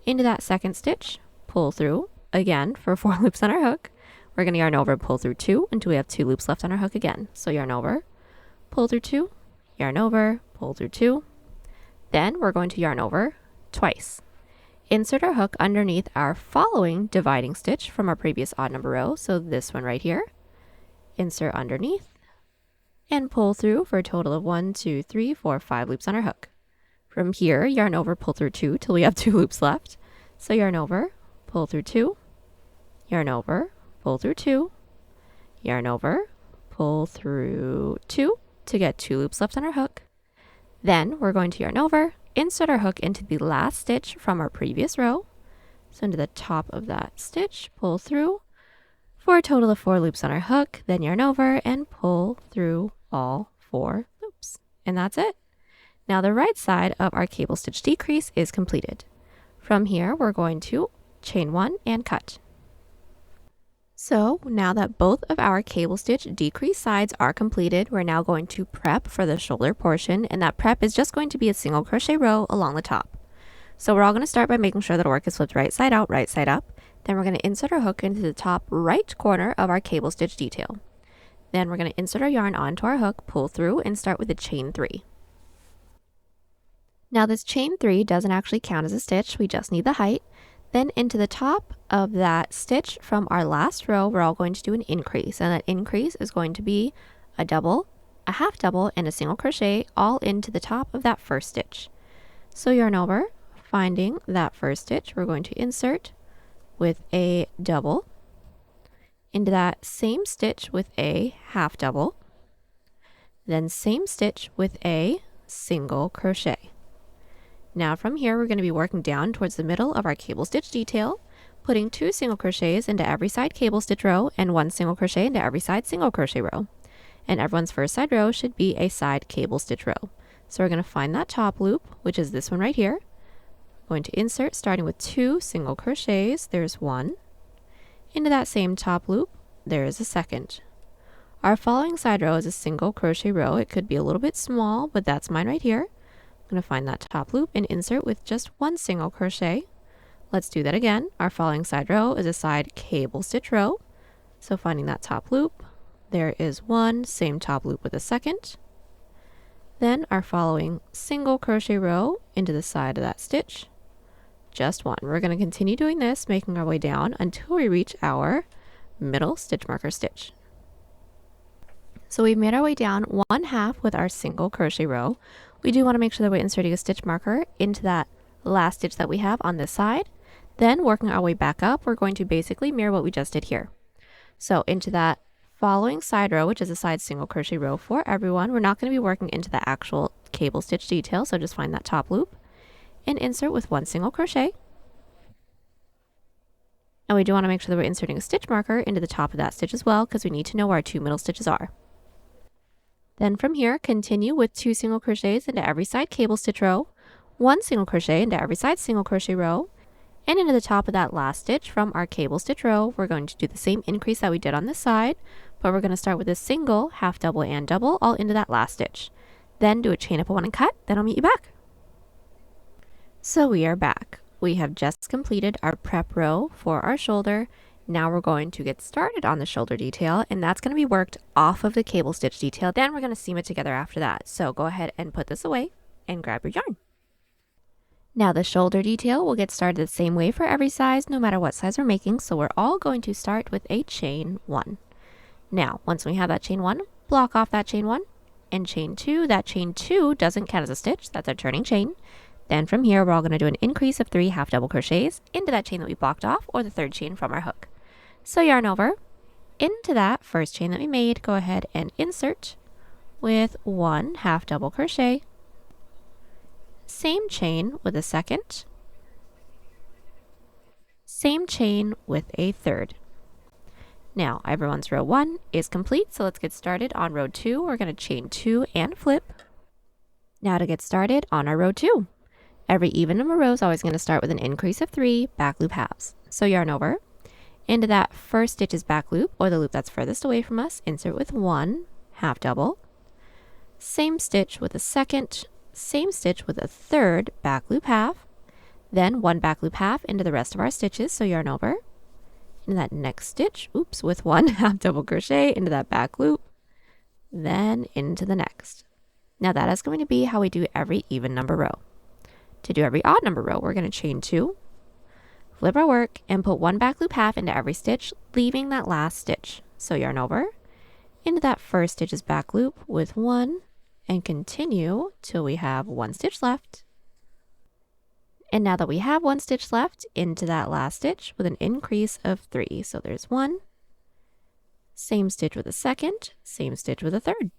Into that 2nd stitch, pull through, again for 4 loops on our hook. We're going to yarn over, pull through 2 until we have 2 loops left on our hook again. So yarn over, pull through 2, yarn over, pull through 2. Then we're going to yarn over twice. Insert our hook underneath our following dividing stitch from our previous odd number row, so this one right here. Insert underneath and pull through for a total of 1, 2, 3, 4, 5 loops on our hook. From here, yarn over, pull through 2 till we have 2 loops left. So yarn over, pull through 2, yarn over, pull through 2, yarn over, pull through 2, to get 2 loops left on our hook. Then we're going to yarn over, insert our hook into the last stitch from our previous row. So into the top of that stitch, pull through for a total of 4 loops on our hook, then yarn over and pull through all 4 loops. And that's it. Now the right side of our cable stitch decrease is completed. From here, we're going to chain 1 and cut. So now that both of our cable stitch decrease sides are completed, we're now going to prep for the shoulder portion, and that prep is just going to be a single crochet row along the top. So we're all going to start by making sure that our work is flipped right side out, right side up. Then we're going to insert our hook into the top right corner of our cable stitch detail. Then we're going to insert our yarn onto our hook, pull through, and start with a chain 3. Now this chain 3 doesn't actually count as a stitch, we just need the height. Then into the top of that stitch from our last row, we're all going to do an increase, and that increase is going to be a double, a half double, and a single crochet all into the top of that first stitch. So yarn over, finding that first stitch, we're going to insert with a double into that same stitch with a half double, then same stitch with a single crochet. Now from here, we're going to be working down towards the middle of our cable stitch detail, putting 2 single crochets into every side cable stitch row and 1 single crochet into every side single crochet row. And everyone's first side row should be a side cable stitch row. So we're going to find that top loop, which is this one right here. We're going to insert starting with 2 single crochets. There's 1. Into that same top loop, there is a second. Our following side row is a single crochet row. It could be a little bit small, but that's mine right here. I'm going to find that top loop and insert with just 1 single crochet. Let's do that again. Our following side row is a side cable stitch row. So finding that top loop, there is 1, same top loop with a second. Then our following single crochet row into the side of that stitch, just 1. We're going to continue doing this, making our way down until we reach our middle stitch marker stitch. So we've made our way down 1/2 with our single crochet row. We do want to make sure that we're inserting a stitch marker into that last stitch that we have on this side. Then working our way back up, we're going to basically mirror what we just did here. So into that following side row, which is a side single crochet row for everyone, we're not going to be working into the actual cable stitch detail, so just find that top loop and insert with 1 single crochet. And we do want to make sure that we're inserting a stitch marker into the top of that stitch as well, because we need to know where our 2 middle stitches are. Then from here, continue with 2 single crochets into every side cable stitch row, 1 single crochet into every side single crochet row, and into the top of that last stitch from our cable stitch row, we're going to do the same increase that we did on this side, but we're going to start with a single, half double, and double all into that last stitch. Then do a chain up of 1 and cut, then I'll meet you back. So we are back. We have just completed our prep row for our shoulder. Now we're going to get started on the shoulder detail, and that's going to be worked off of the cable stitch detail. Then we're going to seam it together after that. So go ahead and put this away and grab your yarn. Now the shoulder detail will get started the same way for every size, no matter what size we're making. So we're all going to start with a chain 1. Now, once we have that chain 1, block off that chain 1 and chain 2. That chain 2 doesn't count as a stitch. That's our turning chain. Then from here, we're all going to do an increase of 3 half double crochets into that chain that we blocked off, or the third chain from our hook. So yarn over into that first chain that we made, go ahead and insert with 1 half double crochet, same chain with a second, same chain with a third. Now everyone's row 1 is complete, so let's get started on row 2. We're going to chain 2 and flip. Now to get started on our row 2. Every even number row is always going to start with an increase of 3 back loop halves. So yarn over into that first stitch's back loop, or the loop that's furthest away from us, insert with 1 half double, same stitch with a second, same stitch with a third back loop half, then 1 back loop half into the rest of our stitches. So yarn over into that next stitch, with 1 half double crochet into that back loop, then into the next. Now that is going to be how we do every even number row. To do every odd number row, we're going to chain 2, flip our work, and put 1 back loop half into every stitch, leaving that last stitch. So yarn over into that first stitch's back loop with 1, and continue till we have 1 stitch left. And now that we have 1 stitch left, into that last stitch with an increase of 3. So there's 1, same stitch with a second, same stitch with a third.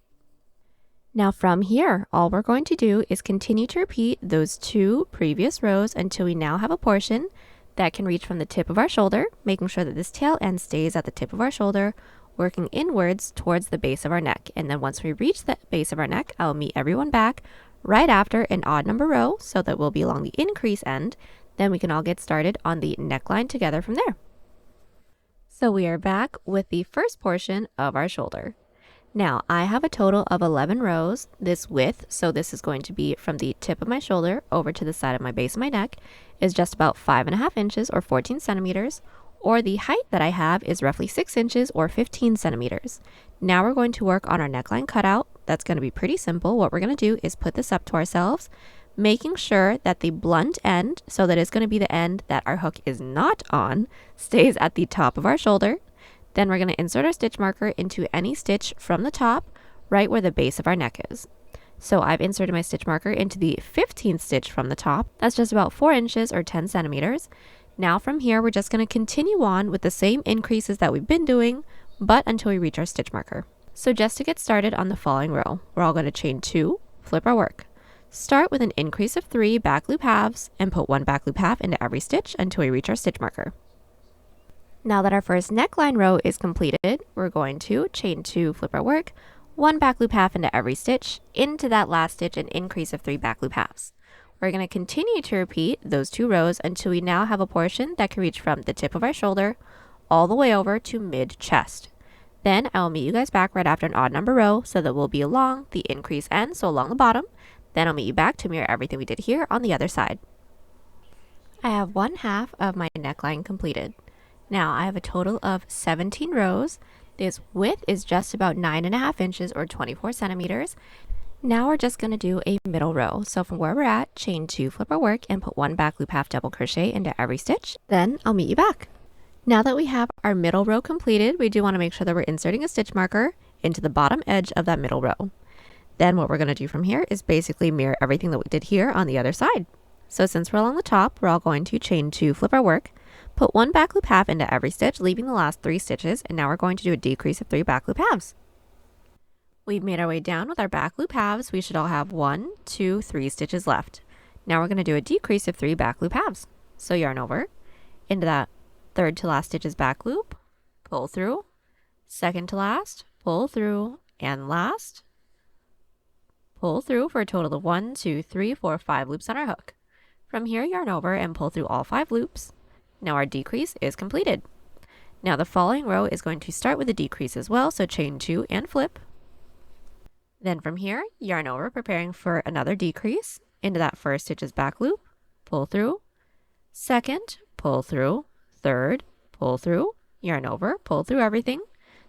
Now from here, all we're going to do is continue to repeat those 2 previous rows until we now have a portion that can reach from the tip of our shoulder, making sure that this tail end stays at the tip of our shoulder, working inwards towards the base of our neck. And then once we reach the base of our neck, I'll meet everyone back right after an odd number row, so that we'll be along the increase end. Then we can all get started on the neckline together from there. So we are back with the first portion of our shoulder. Now I have a total of 11 rows. This width, so this is going to be from the tip of my shoulder over to the side of my base of my neck, is just about 5.5 inches or 14 centimeters, or the height that I have is roughly 6 inches or 15 centimeters. Now we're going to work on our neckline cutout. That's going to be pretty simple. What we're going to do is put this up to ourselves, making sure that the blunt end, so that is going to be the end that our hook is not on, stays at the top of our shoulder. Then we're going to insert our stitch marker into any stitch from the top, right where the base of our neck is. So I've inserted my stitch marker into the 15th stitch from the top. That's just about 4 inches or 10 centimeters. Now from here, we're just going to continue on with the same increases that we've been doing, but until we reach our stitch marker. So just to get started on the following row, we're all going to chain 2, flip our work. Start with an increase of 3 back loop halves and put 1 back loop half into every stitch until we reach our stitch marker. Now that our first neckline row is completed, we're going to chain 2, flip our work, 1 back loop half into every stitch, into that last stitch an increase of 3 back loop halves. We're going to continue to repeat those 2 rows until we now have a portion that can reach from the tip of our shoulder all the way over to mid-chest. Then I'll meet you guys back right after an odd number row, so that we'll be along the increase end, so along the bottom. Then I'll meet you back to mirror everything we did here on the other side. I have 1/2 of my neckline completed. Now I have a total of 17 rows. This width is just about 9.5 inches or 24 centimeters. Now we're just going to do a middle row. So from where we're at, chain 2, flip our work, and put 1 back loop half double crochet into every stitch. Then I'll meet you back. Now that we have our middle row completed, we do want to make sure that we're inserting a stitch marker into the bottom edge of that middle row. Then what we're going to do from here is basically mirror everything that we did here on the other side. So since we're along the top, we're all going to chain 2, flip our work, put 1 back loop half into every stitch, leaving the last 3 stitches, and now we're going to do a decrease of 3 back loop halves. We've made our way down with our back loop halves. We should all have 1, 2, 3 stitches left. Now we're going to do a decrease of 3 back loop halves. So yarn over, into that third to last stitches back loop, pull through, second to last, pull through, and last, pull through for a total of 1, 2, 3, 4, 5 loops on our hook. From here, yarn over and pull through all 5 loops. Now our decrease is completed. Now the following row is going to start with a decrease as well, so chain 2 and flip. Then from here, yarn over, preparing for another decrease into that first stitch's back loop, pull through, second, pull through, third, pull through, yarn over, pull through everything,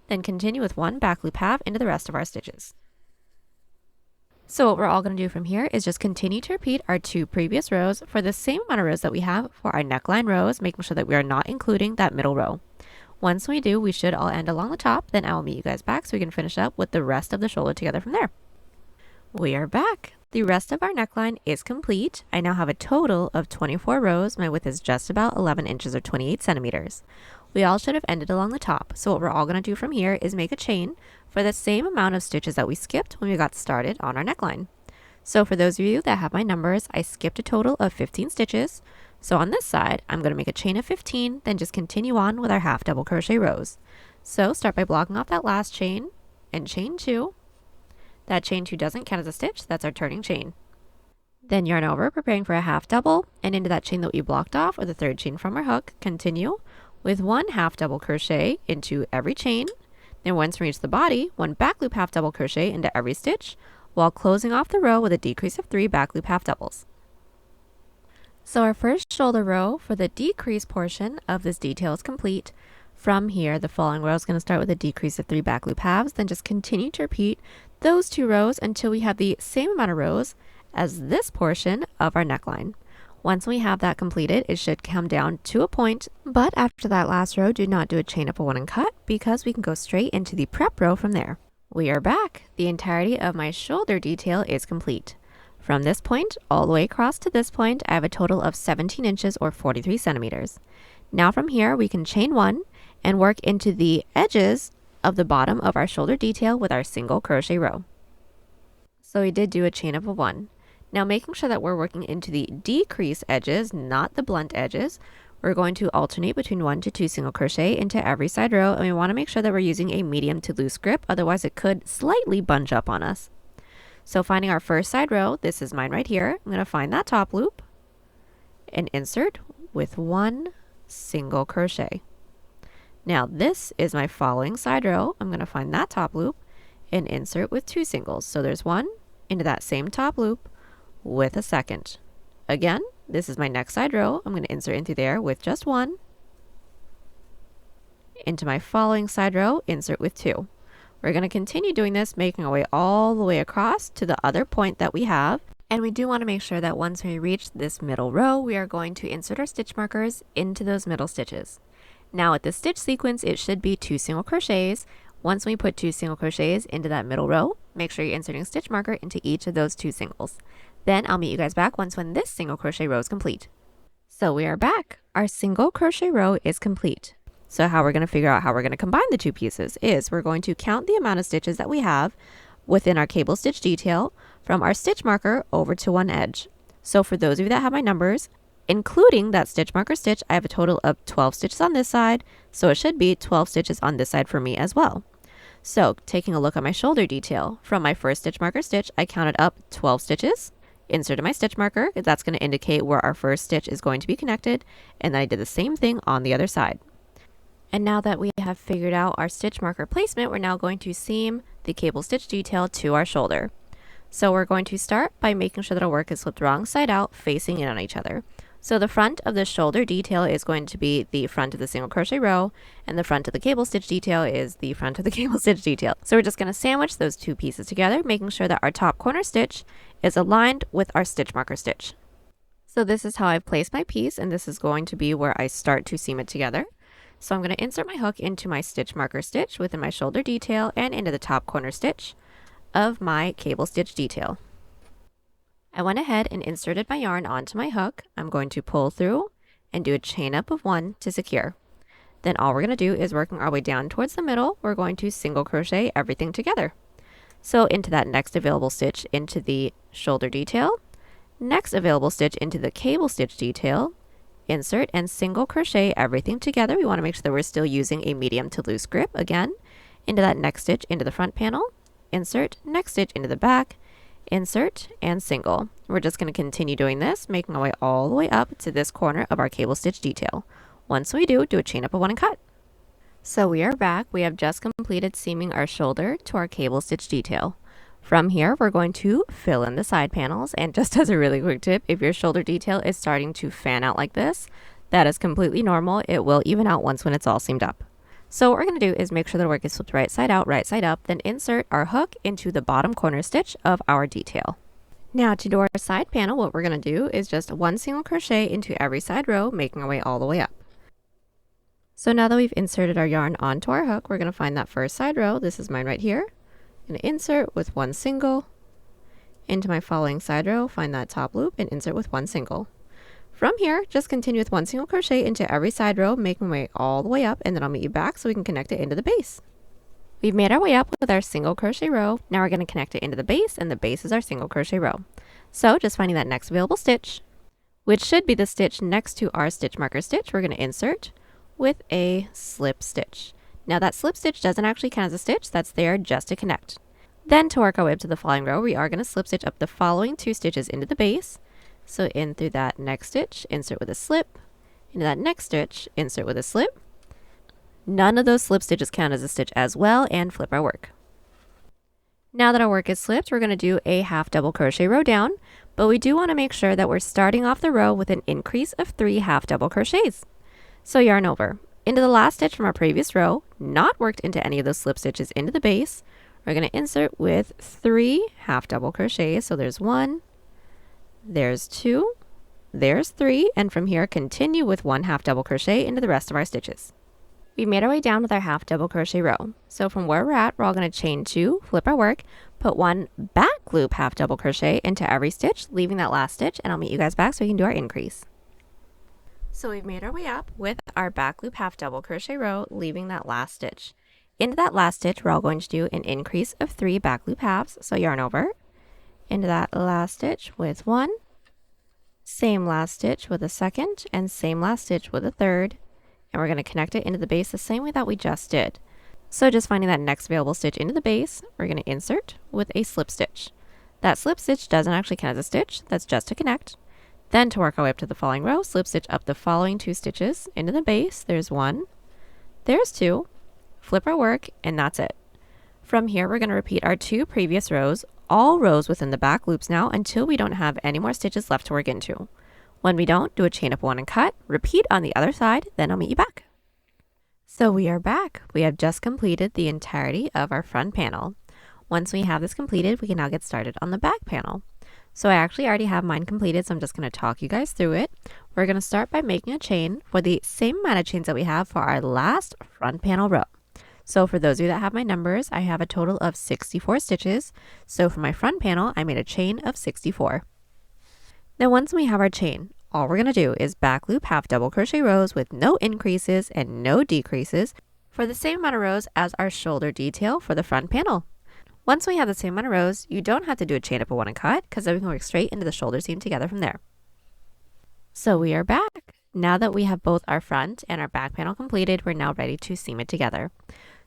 then continue with 1 back loop half into the rest of our stitches. So what we're all going to do from here is just continue to repeat our 2 previous rows for the same amount of rows that we have for our neckline rows, making sure that we are not including that middle row. Once we do, we should all end along the top, then I will meet you guys back so we can finish up with the rest of the shoulder together from there. We are back. The rest of our neckline is complete. I now have a total of 24 rows. My width is just about 11 inches or 28 centimeters. We all should have ended along the top. So what we're all going to do from here is make a chain for the same amount of stitches that we skipped when we got started on our neckline. So for those of you that have my numbers, I skipped a total of 15 stitches. So on this side, I'm going to make a chain of 15, then just continue on with our half double crochet rows. So start by blocking off that last chain and chain 2. That chain 2 doesn't count as a stitch, that's our turning chain. Then yarn over, preparing for a half double, and into that chain that we blocked off, or the third chain from our hook, continue with 1 half double crochet into every chain. Then once we reach the body, 1 back loop half double crochet into every stitch, while closing off the row with a decrease of 3 back loop half doubles. So our first shoulder row for the decrease portion of this detail is complete. From here, the following row is going to start with a decrease of 3 back loop halves, then just continue to repeat those 2 rows until we have the same amount of rows as this portion of our neckline. Once we have that completed, it should come down to a point, but after that last row, do not do a chain up a 1 and cut, because we can go straight into the prep row from there. We are back. The entirety of my shoulder detail is complete. From this point all the way across to this point, I have a total of 17 inches or 43 centimeters. Now from here, we can chain 1 and work into the edges of the bottom of our shoulder detail with our single crochet row. So we did do a chain up of 1. Now making sure that we're working into the decrease edges, not the blunt edges, we're going to alternate between 1 to 2 single crochet into every side row, and we want to make sure that we're using a medium to loose grip, otherwise it could slightly bunch up on us. So finding our first side row, this is mine right here, I'm going to find that top loop and insert with 1 single crochet. Now this is my following side row, I'm going to find that top loop and insert with 2 singles. So there's 1 into that same top loop with a second. Again, this is my next side row, I'm going to insert into there with just 1. Into my following side row, insert with 2. We're going to continue doing this, making our way all the way across to the other point that we have. And we do want to make sure that once we reach this middle row, we are going to insert our stitch markers into those middle stitches. Now at this stitch sequence, it should be 2 single crochets. Once we put 2 single crochets into that middle row, make sure you're inserting a stitch marker into each of those 2 singles. Then I'll meet you guys back when this single crochet row is complete. So we are back. Our single crochet row is complete. So how we're going to figure out how we're going to combine the 2 pieces is we're going to count the amount of stitches that we have within our cable stitch detail from our stitch marker over to one edge. So for those of you that have my numbers, including that stitch marker stitch, I have a total of 12 stitches on this side, so it should be 12 stitches on this side for me as well. So taking a look at my shoulder detail, from my first stitch marker stitch, I counted up 12 stitches, inserted my stitch marker, that's going to indicate where our first stitch is going to be connected, and then I did the same thing on the other side. And now that we have figured out our stitch marker placement, we're now going to seam the cable stitch detail to our shoulder. So we're going to start by making sure that our work is flipped wrong side out, facing in on each other. So the front of the shoulder detail is going to be the front of the single crochet row, and the front of the cable stitch detail is the front of the cable stitch detail. So we're just going to sandwich those 2 pieces together, making sure that our top corner stitch is aligned with our stitch marker stitch. So this is how I've placed my piece, and this is going to be where I start to seam it together. So I'm going to insert my hook into my stitch marker stitch within my shoulder detail and into the top corner stitch of my cable stitch detail. I went ahead and inserted my yarn onto my hook. I'm going to pull through and do a chain up of 1 to secure. Then all we're going to do is working our way down towards the middle, we're going to single crochet everything together. So into that next available stitch into the shoulder detail, next available stitch into the cable stitch detail, insert and single crochet everything together. We want to make sure that we're still using a medium to loose grip again. Into that next stitch into the front panel, insert, next stitch into the back, insert, and single. We're just going to continue doing this, making our way all the way up to this corner of our cable stitch detail. Once we do a chain up of 1 and cut. So we are back. We have just completed seaming our shoulder to our cable stitch detail. From here, we're going to fill in the side panels, and just as a really quick tip, if your shoulder detail is starting to fan out like this, that is completely normal. It will even out once when it's all seamed up. So what we're going to do is make sure the work is flipped right side out, right side up, then insert our hook into the bottom corner stitch of our detail. Now to do our side panel, what we're going to do is just 1 single crochet into every side row, making our way all the way up. So now that we've inserted our yarn onto our hook, we're going to find that first side row. This is mine right here. I'm going to insert with 1 single into my following side row, find that top loop and insert with 1 single. From here, just continue with 1 single crochet into every side row, making my way all the way up, and then I'll meet you back so we can connect it into the base. We've made our way up with our single crochet row. Now we're going to connect it into the base, and the base is our single crochet row. So just finding that next available stitch, which should be the stitch next to our stitch marker stitch, we're going to insert with a slip stitch. Now that slip stitch doesn't actually count as a stitch, that's there just to connect. Then to work our way up to the following row, we are going to slip stitch up the following 2 stitches into the base. So in through that next stitch, insert with a slip, into that next stitch, insert with a slip. None of those slip stitches count as a stitch as well, and flip our work. Now that our work is slipped, we're going to do a half double crochet row down, but we do want to make sure that we're starting off the row with an increase of 3 half double crochets. So yarn over into the last stitch from our previous row, not worked into any of those slip stitches into the base. We're going to insert with 3 half double crochets. So there's 1, there's 2, there's 3, and from here continue with 1 half double crochet into the rest of our stitches. We made our way down with our half double crochet row. So from where we're at, we're all going to chain 2, flip our work, put 1 back loop half double crochet into every stitch, leaving that last stitch, and I'll meet you guys back so we can do our increase. So we've made our way up with our back loop half double crochet row, leaving that last stitch. Into that last stitch, we're all going to do an increase of 3 back loop halves. So yarn over into that last stitch with one, same last stitch with a second, and same last stitch with a third, and we're going to connect it into the base the same way that we just did. So just finding that next available stitch into the base, we're going to insert with a slip stitch. That slip stitch doesn't actually count as a stitch, that's just to connect. Then to work our way up to the following row, slip stitch up the following 2 stitches into the base. There's 1, there's 2, flip our work, and that's it. From here, we're going to repeat our 2 previous rows, all rows within the back loops now, until we don't have any more stitches left to work into. When we don't, do a chain up 1 and cut, repeat on the other side, then I'll meet you back. So we are back. We have just completed the entirety of our front panel. Once we have this completed, we can now get started on the back panel. So I actually already have mine completed, so I'm just going to talk you guys through it. We're going to start by making a chain for the same amount of chains that we have for our last front panel row. So for those of you that have my numbers, I have a total of 64 stitches. So for my front panel, I made a chain of 64. Then once we have our chain, all we're going to do is back loop half double crochet rows with no increases and no decreases for the same amount of rows as our shoulder detail for the front panel. Once we have the same amount of rows, you don't have to do a chain up of 1 and cut, because then we can work straight into the shoulder seam together from there. So we are back. Now that we have both our front and our back panel completed, we're now ready to seam it together.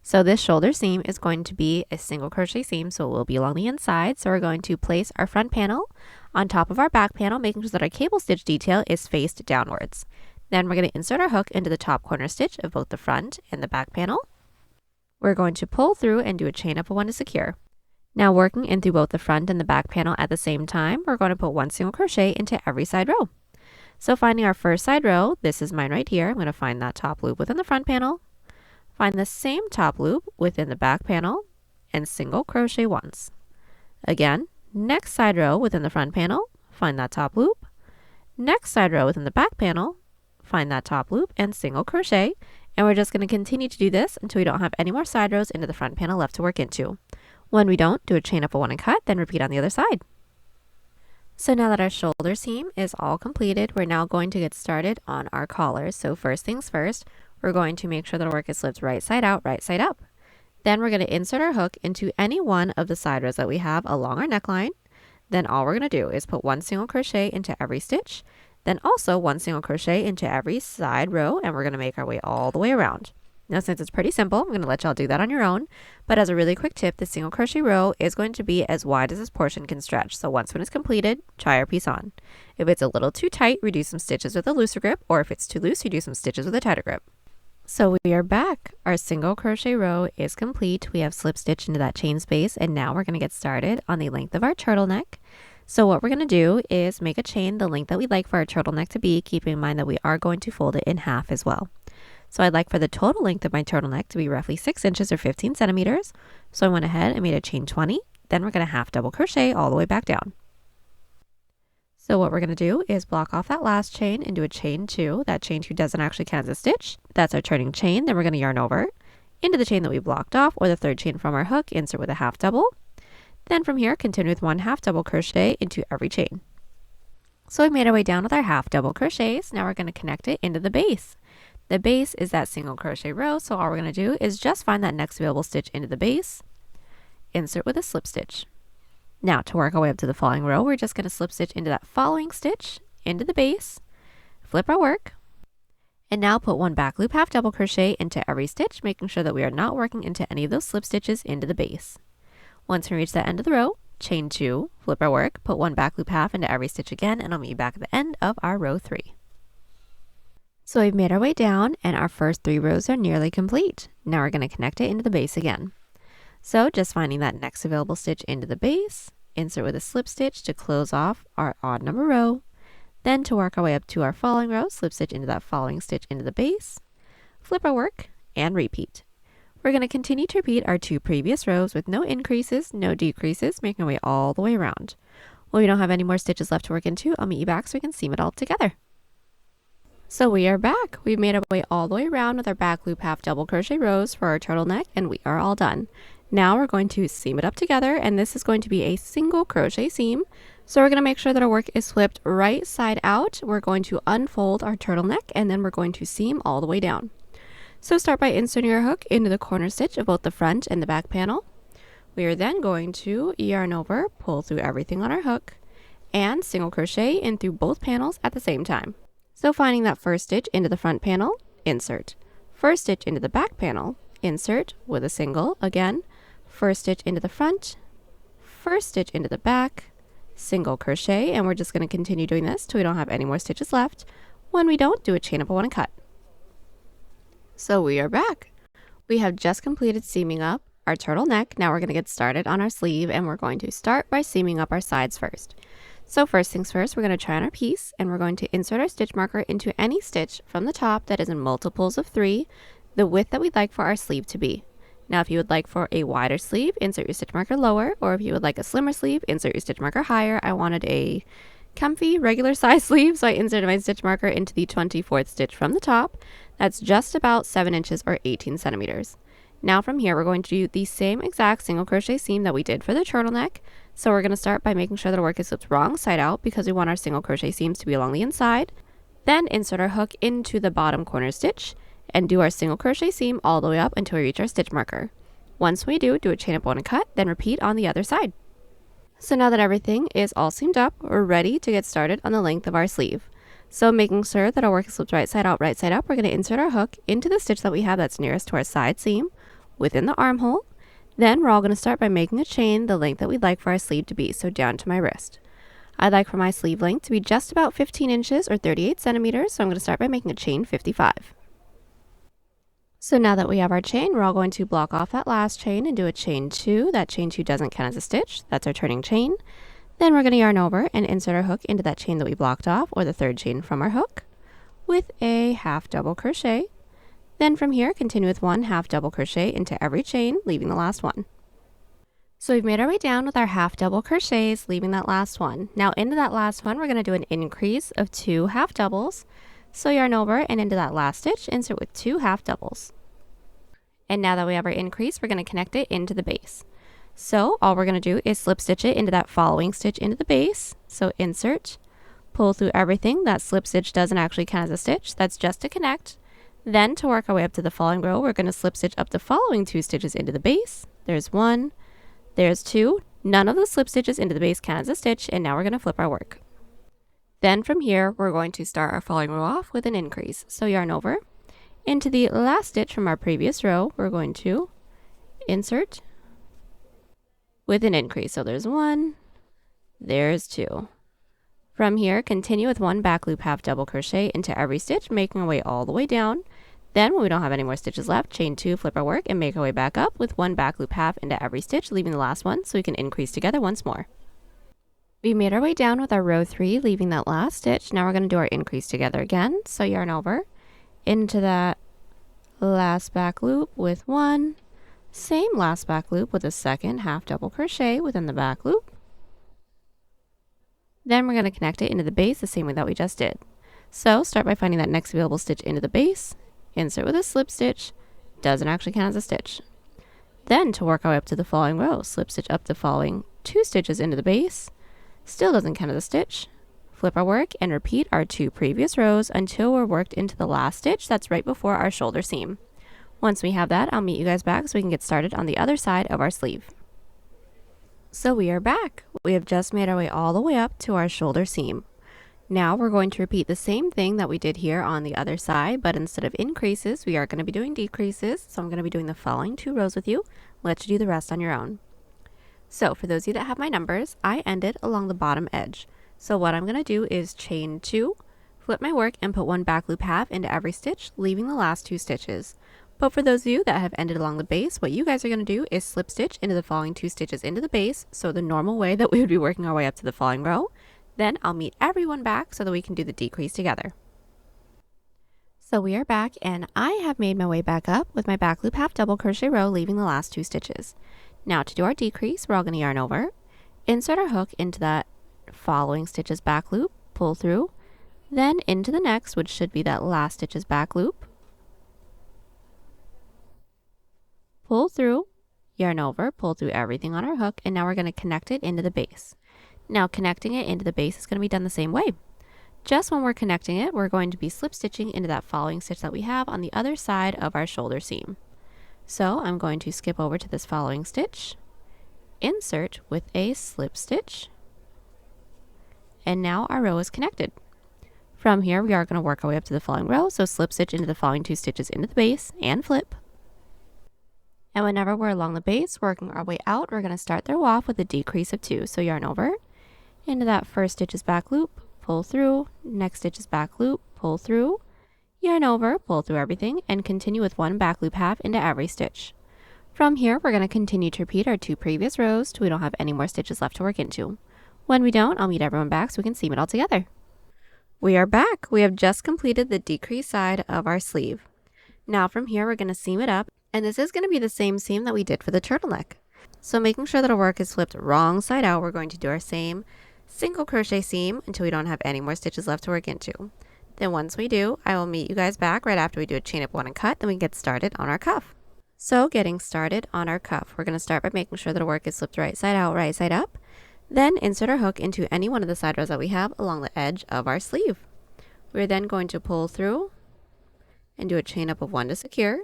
So this shoulder seam is going to be a single crochet seam, so it will be along the inside. So we're going to place our front panel on top of our back panel, making sure that our cable stitch detail is faced downwards. Then we're going to insert our hook into the top corner stitch of both the front and the back panel. We're going to pull through and do a chain up of 1 to secure. Now working in through both the front and the back panel at the same time, we're going to put 1 single crochet into every side row. So finding our first side row, this is mine right here. I'm going to find that top loop within the front panel, find the same top loop within the back panel, and single crochet once. Again, next side row within the front panel, find that top loop. Next side row within the back panel, find that top loop and single crochet. And we're just going to continue to do this until we don't have any more side rows into the front panel left to work into. When we don't, do a chain up of 1 and cut, then repeat on the other side. So now that our shoulder seam is all completed, we're now going to get started on our collars. So first things first, we're going to make sure that our work is slipped right side out, right side up. Then we're going to insert our hook into any one of the side rows that we have along our neckline. Then all we're going to do is put 1 single crochet into every stitch, then also 1 single crochet into every side row, and we're going to make our way all the way around. Now since it's pretty simple, I'm going to let y'all do that on your own, but as a really quick tip, the single crochet row is going to be as wide as this portion can stretch. So once when it's completed, try your piece on. If it's a little too tight, reduce some stitches with a looser grip, or if it's too loose, reduce some stitches with a tighter grip. So we are back. Our single crochet row is complete. We have slip stitched into that chain space, and now we're going to get started on the length of our turtleneck. So what we're going to do is make a chain the length that we'd like for our turtleneck to be, keeping in mind that we are going to fold it in half as well. So I'd like for the total length of my turtleneck to be roughly 6 inches or 15 centimeters. So I went ahead and made a chain 20. Then we're going to half double crochet all the way back down. So what we're going to do is block off that last chain and do a chain 2. That chain 2 doesn't actually count as a stitch. That's our turning chain. Then we're going to yarn over into the chain that we blocked off, or the third chain from our hook, insert with a half double. Then from here, continue with 1 half double crochet into every chain. So we've made our way down with our half double crochets. Now we're going to connect it into the base. The base is that single crochet row, so all we're going to do is just find that next available stitch into the base, insert with a slip stitch. Now to work our way up to the following row, we're just going to slip stitch into that following stitch into the base, flip our work, and now put 1 back loop half double crochet into every stitch, making sure that we are not working into any of those slip stitches into the base. Once we reach the end of the row, chain 2, flip our work, put 1 back loop half into every stitch again, and I'll meet you back at the end of our row 3. So we've made our way down, and our first 3 rows are nearly complete. Now we're going to connect it into the base again. So just finding that next available stitch into the base, insert with a slip stitch to close off our odd number row. Then to work our way up to our following row, slip stitch into that following stitch into the base, flip our work, and repeat. We're going to continue to repeat our 2 previous rows with no increases, no decreases, making our way all the way around. When we don't have any more stitches left to work into, I'll meet you back so we can seam it all together. So we are back. We've made our way all the way around with our back loop half double crochet rows for our turtleneck, and we are all done. Now we're going to seam it up together, and this is going to be a single crochet seam. So we're going to make sure that our work is flipped right side out. We're going to unfold our turtleneck, and then we're going to seam all the way down. So start by inserting our hook into the corner stitch of both the front and the back panel. We are then going to yarn over, pull through everything on our hook, and single crochet in through both panels at the same time. So finding that first stitch into the front panel, insert. First stitch into the back panel, insert with a single, again, first stitch into the front, first stitch into the back, single crochet, and we're just going to continue doing this till we don't have any more stitches left. When we don't, do a chain up one and cut. So we are back. We have just completed seaming up our turtleneck. Now we're going to get started on our sleeve, and we're going to start by seaming up our sides first. So first things first, we're going to try on our piece, and we're going to insert our stitch marker into any stitch from the top that is in multiples of 3, the width that we'd like for our sleeve to be. Now if you would like for a wider sleeve, insert your stitch marker lower, or if you would like a slimmer sleeve, insert your stitch marker higher. I wanted a comfy regular size sleeve, so I inserted my stitch marker into the 24th stitch from the top. That's just about 7 inches or 18 centimeters. Now from here, we're going to do the same exact single crochet seam that we did for the turtleneck. So we're going to start by making sure that our work is flipped wrong side out because we want our single crochet seams to be along the inside. Then insert our hook into the bottom corner stitch and do our single crochet seam all the way up until we reach our stitch marker. Once we do a chain up one and cut, then repeat on the other side. So now that everything is all seamed up, we're ready to get started on the length of our sleeve. So making sure that our work is flipped right side out, we're going to insert our hook into the stitch that we have that's nearest to our side seam within the armhole. Then we're all going to start by making a chain the length that we'd like for our sleeve to be, so down to my wrist. I'd like for my sleeve length to be just about 15 inches or 38 centimeters, so I'm going to start by making a chain 55. So now that we have our chain, we're all going to block off that last chain and do a chain 2. That chain 2 doesn't count as a stitch. That's our turning chain. Then we're going to yarn over and insert our hook into that chain that we blocked off, or the third chain from our hook, with a half double crochet. Then from here, continue with 1 half double crochet into every chain, leaving the last one. So we've made our way down with our half double crochets, leaving that last one. Now into that last one, we're going to do an increase of 2 half doubles. So yarn over and into that last stitch, insert with 2 half doubles. And now that we have our increase, we're going to connect it into the base. So all we're going to do is slip stitch it into that following stitch into the base. So insert, pull through everything. That slip stitch doesn't actually count as a stitch. That's just to connect. Then to work our way up to the following row, we're going to slip stitch up the following 2 stitches into the base. There's 1, there's 2. None of the slip stitches into the base count as a stitch, and now we're going to flip our work. Then from here, we're going to start our following row off with an increase. So yarn over. Into the last stitch from our previous row, we're going to insert with an increase. So there's 1, there's 2. From here, continue with 1 back loop half double crochet into every stitch, making our way all the way down. Then when we don't have any more stitches left, chain 2, flip our work, and make our way back up with 1 back loop half into every stitch, leaving the last one so we can increase together once more. We made our way down with our row 3, leaving that last stitch. Now we're going to do our increase together again. So yarn over into that last back loop with 1, same last back loop with a second half double crochet within the back loop. Then we're going to connect it into the base the same way that we just did. So start by finding that next available stitch into the base, insert with a slip stitch, doesn't actually count as a stitch. Then to work our way up to the following row, slip stitch up the following 2 stitches into the base, still doesn't count as a stitch. Flip our work and repeat our 2 previous rows until we're worked into the last stitch that's right before our shoulder seam. Once we have that, I'll meet you guys back so we can get started on the other side of our sleeve. So we are back. We have just made our way all the way up to our shoulder seam. Now we're going to repeat the same thing that we did here on the other side, but instead of increases, we are going to be doing decreases. So I'm going to be doing the following 2 rows with you. Let you do the rest on your own. So for those of you that have my numbers, I ended along the bottom edge. So what I'm going to do is chain 2, flip my work, and put 1 back loop half into every stitch, leaving the last 2 stitches. But for those of you that have ended along the base, what you guys are going to do is slip stitch into the following 2 stitches into the base, so the normal way that we would be working our way up to the following row. Then I'll meet everyone back so that we can do the decrease together. So we are back, and I have made my way back up with my back loop half double crochet row, leaving the last 2 stitches. Now to do our decrease, we're all going to yarn over, insert our hook into that following stitch's back loop, pull through, then into the next, which should be that last stitch's back loop, pull through, yarn over, pull through everything on our hook, and now we're going to connect it into the base. Now connecting it into the base is going to be done the same way. Just when we're connecting it, we're going to be slip stitching into that following stitch that we have on the other side of our shoulder seam. So I'm going to skip over to this following stitch, insert with a slip stitch, and now our row is connected. From here, we are going to work our way up to the following row, so slip stitch into the following 2 stitches into the base and flip. And whenever we're along the base, working our way out, we're going to start the row off with a decrease of 2. So yarn over, into that first stitch's back loop, pull through, next stitch's back loop, pull through, yarn over, pull through everything, and continue with 1 back loop half into every stitch. From here, we're going to continue to repeat our 2 previous rows till we don't have any more stitches left to work into. When we don't, I'll meet everyone back so we can seam it all together. We are back. We have just completed the decreased side of our sleeve. Now from here, we're going to seam it up, and this is going to be the same seam that we did for the turtleneck. So making sure that our work is flipped wrong side out, we're going to do our same single crochet seam until we don't have any more stitches left to work into. Then once we do, I will meet you guys back right after we do a chain up 1 and cut, then we can get started on our cuff. So getting started on our cuff, we're going to start by making sure that our work is flipped right side out, right side up. Then insert our hook into any one of the side rows that we have along the edge of our sleeve. We're then going to pull through and do a chain up of 1 to secure.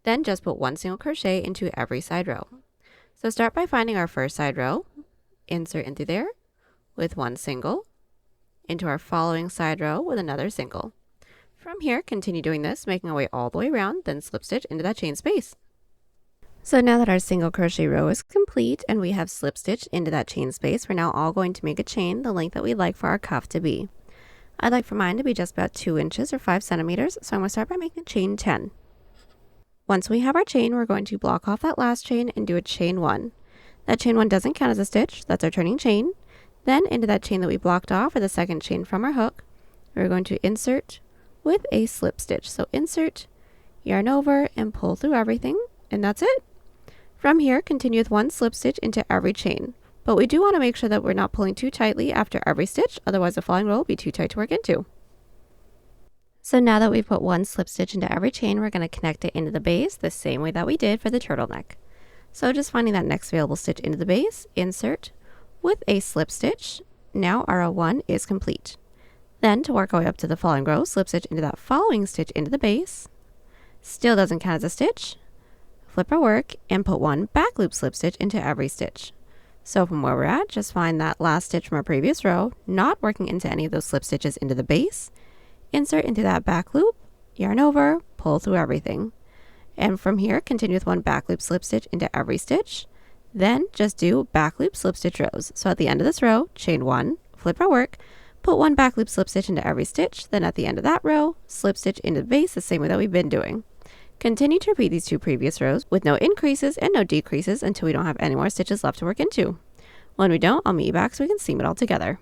Then just put 1 single crochet into every side row. So start by finding our first side row, insert into there with 1 single, into our following side row with another single. From here, continue doing this, making our way all the way around, then slip stitch into that chain space. So now that our single crochet row is complete and we have slip stitched into that chain space, we're now all going to make a chain the length that we'd like for our cuff to be. I'd like for mine to be just about 2 inches or 5 centimeters, so I'm going to start by making chain 10. Once we have our chain, we're going to block off that last chain and do a chain 1. That chain 1 doesn't count as a stitch, that's our turning chain. Then into that chain that we blocked off, or the second chain from our hook, we're going to insert with a slip stitch. So insert, yarn over, and pull through everything, and that's it. From here, continue with 1 slip stitch into every chain. But we do want to make sure that we're not pulling too tightly after every stitch, otherwise the following row will be too tight to work into. So now that we've put 1 slip stitch into every chain, we're going to connect it into the base the same way that we did for the turtleneck. So just finding that next available stitch into the base, insert with a slip stitch. Now our row 1 is complete. Then to work our way up to the following row, slip stitch into that following stitch into the base. Still doesn't count as a stitch. Flip our work and put 1 back loop slip stitch into every stitch. So from where we're at, just find that last stitch from our previous row, not working into any of those slip stitches into the base, insert into that back loop, yarn over, pull through everything. And from here, continue with 1 back loop slip stitch into every stitch. Then just do back loop slip stitch rows. So at the end of this row, chain 1, flip our work, put 1 back loop slip stitch into every stitch. Then at the end of that row, slip stitch into the base the same way that we've been doing. Continue to repeat these 2 previous rows with no increases and no decreases until we don't have any more stitches left to work into. When we don't, I'll meet you back so we can seam it all together.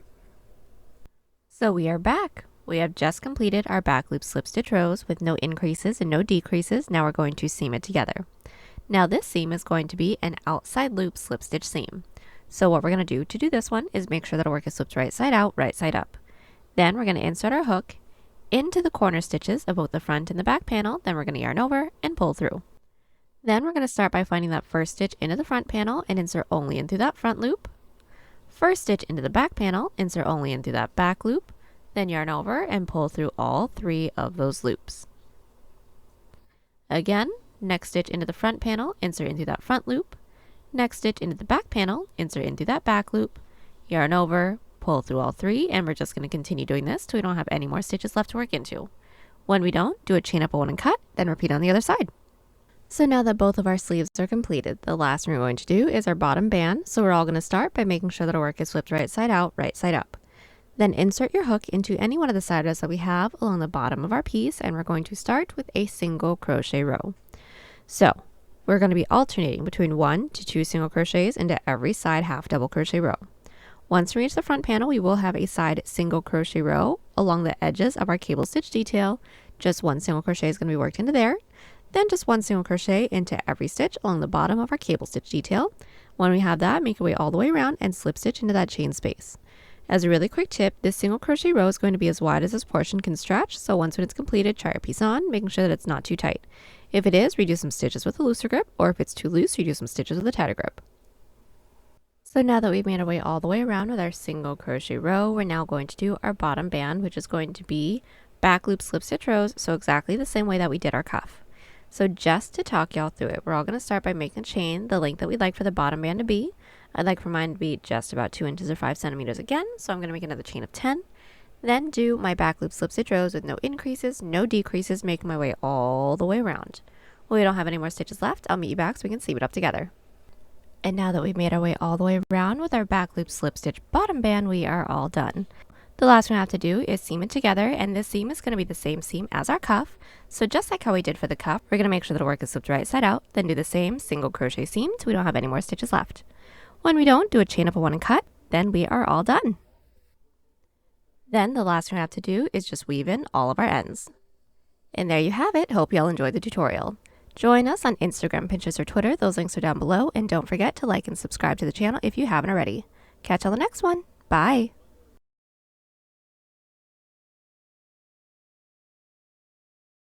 So we are back. We have just completed our back loop slip stitch rows with no increases and no decreases. Now we're going to seam it together. Now this seam is going to be an outside loop slip stitch seam. So what we're going to do this one is make sure that our work is flipped right side out, right side up. Then we're going to insert our hook into the corner stitches of both the front and the back panel. Then we're going to yarn over and pull through. Then we're going to start by finding that first stitch into the front panel and insert only into that front loop. First stitch into the back panel, insert only into that back loop. Then yarn over and pull through all 3 of those loops. Again, next stitch into the front panel, insert into that front loop. Next stitch into the back panel, insert into that back loop. Yarn over, pull through all 3, and we're just going to continue doing this till we don't have any more stitches left to work into. When we don't, do a chain up 1 and cut, then repeat on the other side. So now that both of our sleeves are completed, the last thing we're going to do is our bottom band. So we're all going to start by making sure that our work is flipped right side out, right side up. Then insert your hook into any one of the side rows that we have along the bottom of our piece, and we're going to start with a single crochet row. So we're going to be alternating between 1 to 2 single crochets into every side half double crochet row. Once we reach the front panel, we will have a side single crochet row along the edges of our cable stitch detail. Just 1 single crochet is going to be worked into there. Then just 1 single crochet into every stitch along the bottom of our cable stitch detail. When we have that, make your way all the way around and slip stitch into that chain space. As a really quick tip, this single crochet row is going to be as wide as this portion can stretch, so once when it's completed, try your piece on, making sure that it's not too tight. If it is, redo some stitches with a looser grip, or if it's too loose, redo some stitches with a tighter grip. So now that we've made our way all the way around with our single crochet row, we're now going to do our bottom band, which is going to be back loop slip stitch rows, so exactly the same way that we did our cuff. So just to talk y'all through it, we're all going to start by making a chain the length that we'd like for the bottom band to be. I'd like for mine to be just about 2 inches or 5 centimeters again, so I'm going to make another chain of 10. Then do my back loop slip stitch rows with no increases, no decreases, making my way all the way around. When we don't have any more stitches left, I'll meet you back so we can seam it up together. And now that we've made our way all the way around with our back loop slip stitch bottom band, we are all done. The last thing I have to do is seam it together, and this seam is going to be the same seam as our cuff. So just like how we did for the cuff, we're going to make sure that our work is slipped right side out, then do the same single crochet seam so we don't have any more stitches left. When we don't, do a chain up of 1 and cut, then we are all done. Then the last thing I have to do is just weave in all of our ends. And there you have it. Hope you all enjoyed the tutorial. Join us on Instagram, Pinterest, or Twitter. Those links are down below. And don't forget to like and subscribe to the channel if you haven't already. Catch you on the next one. Bye.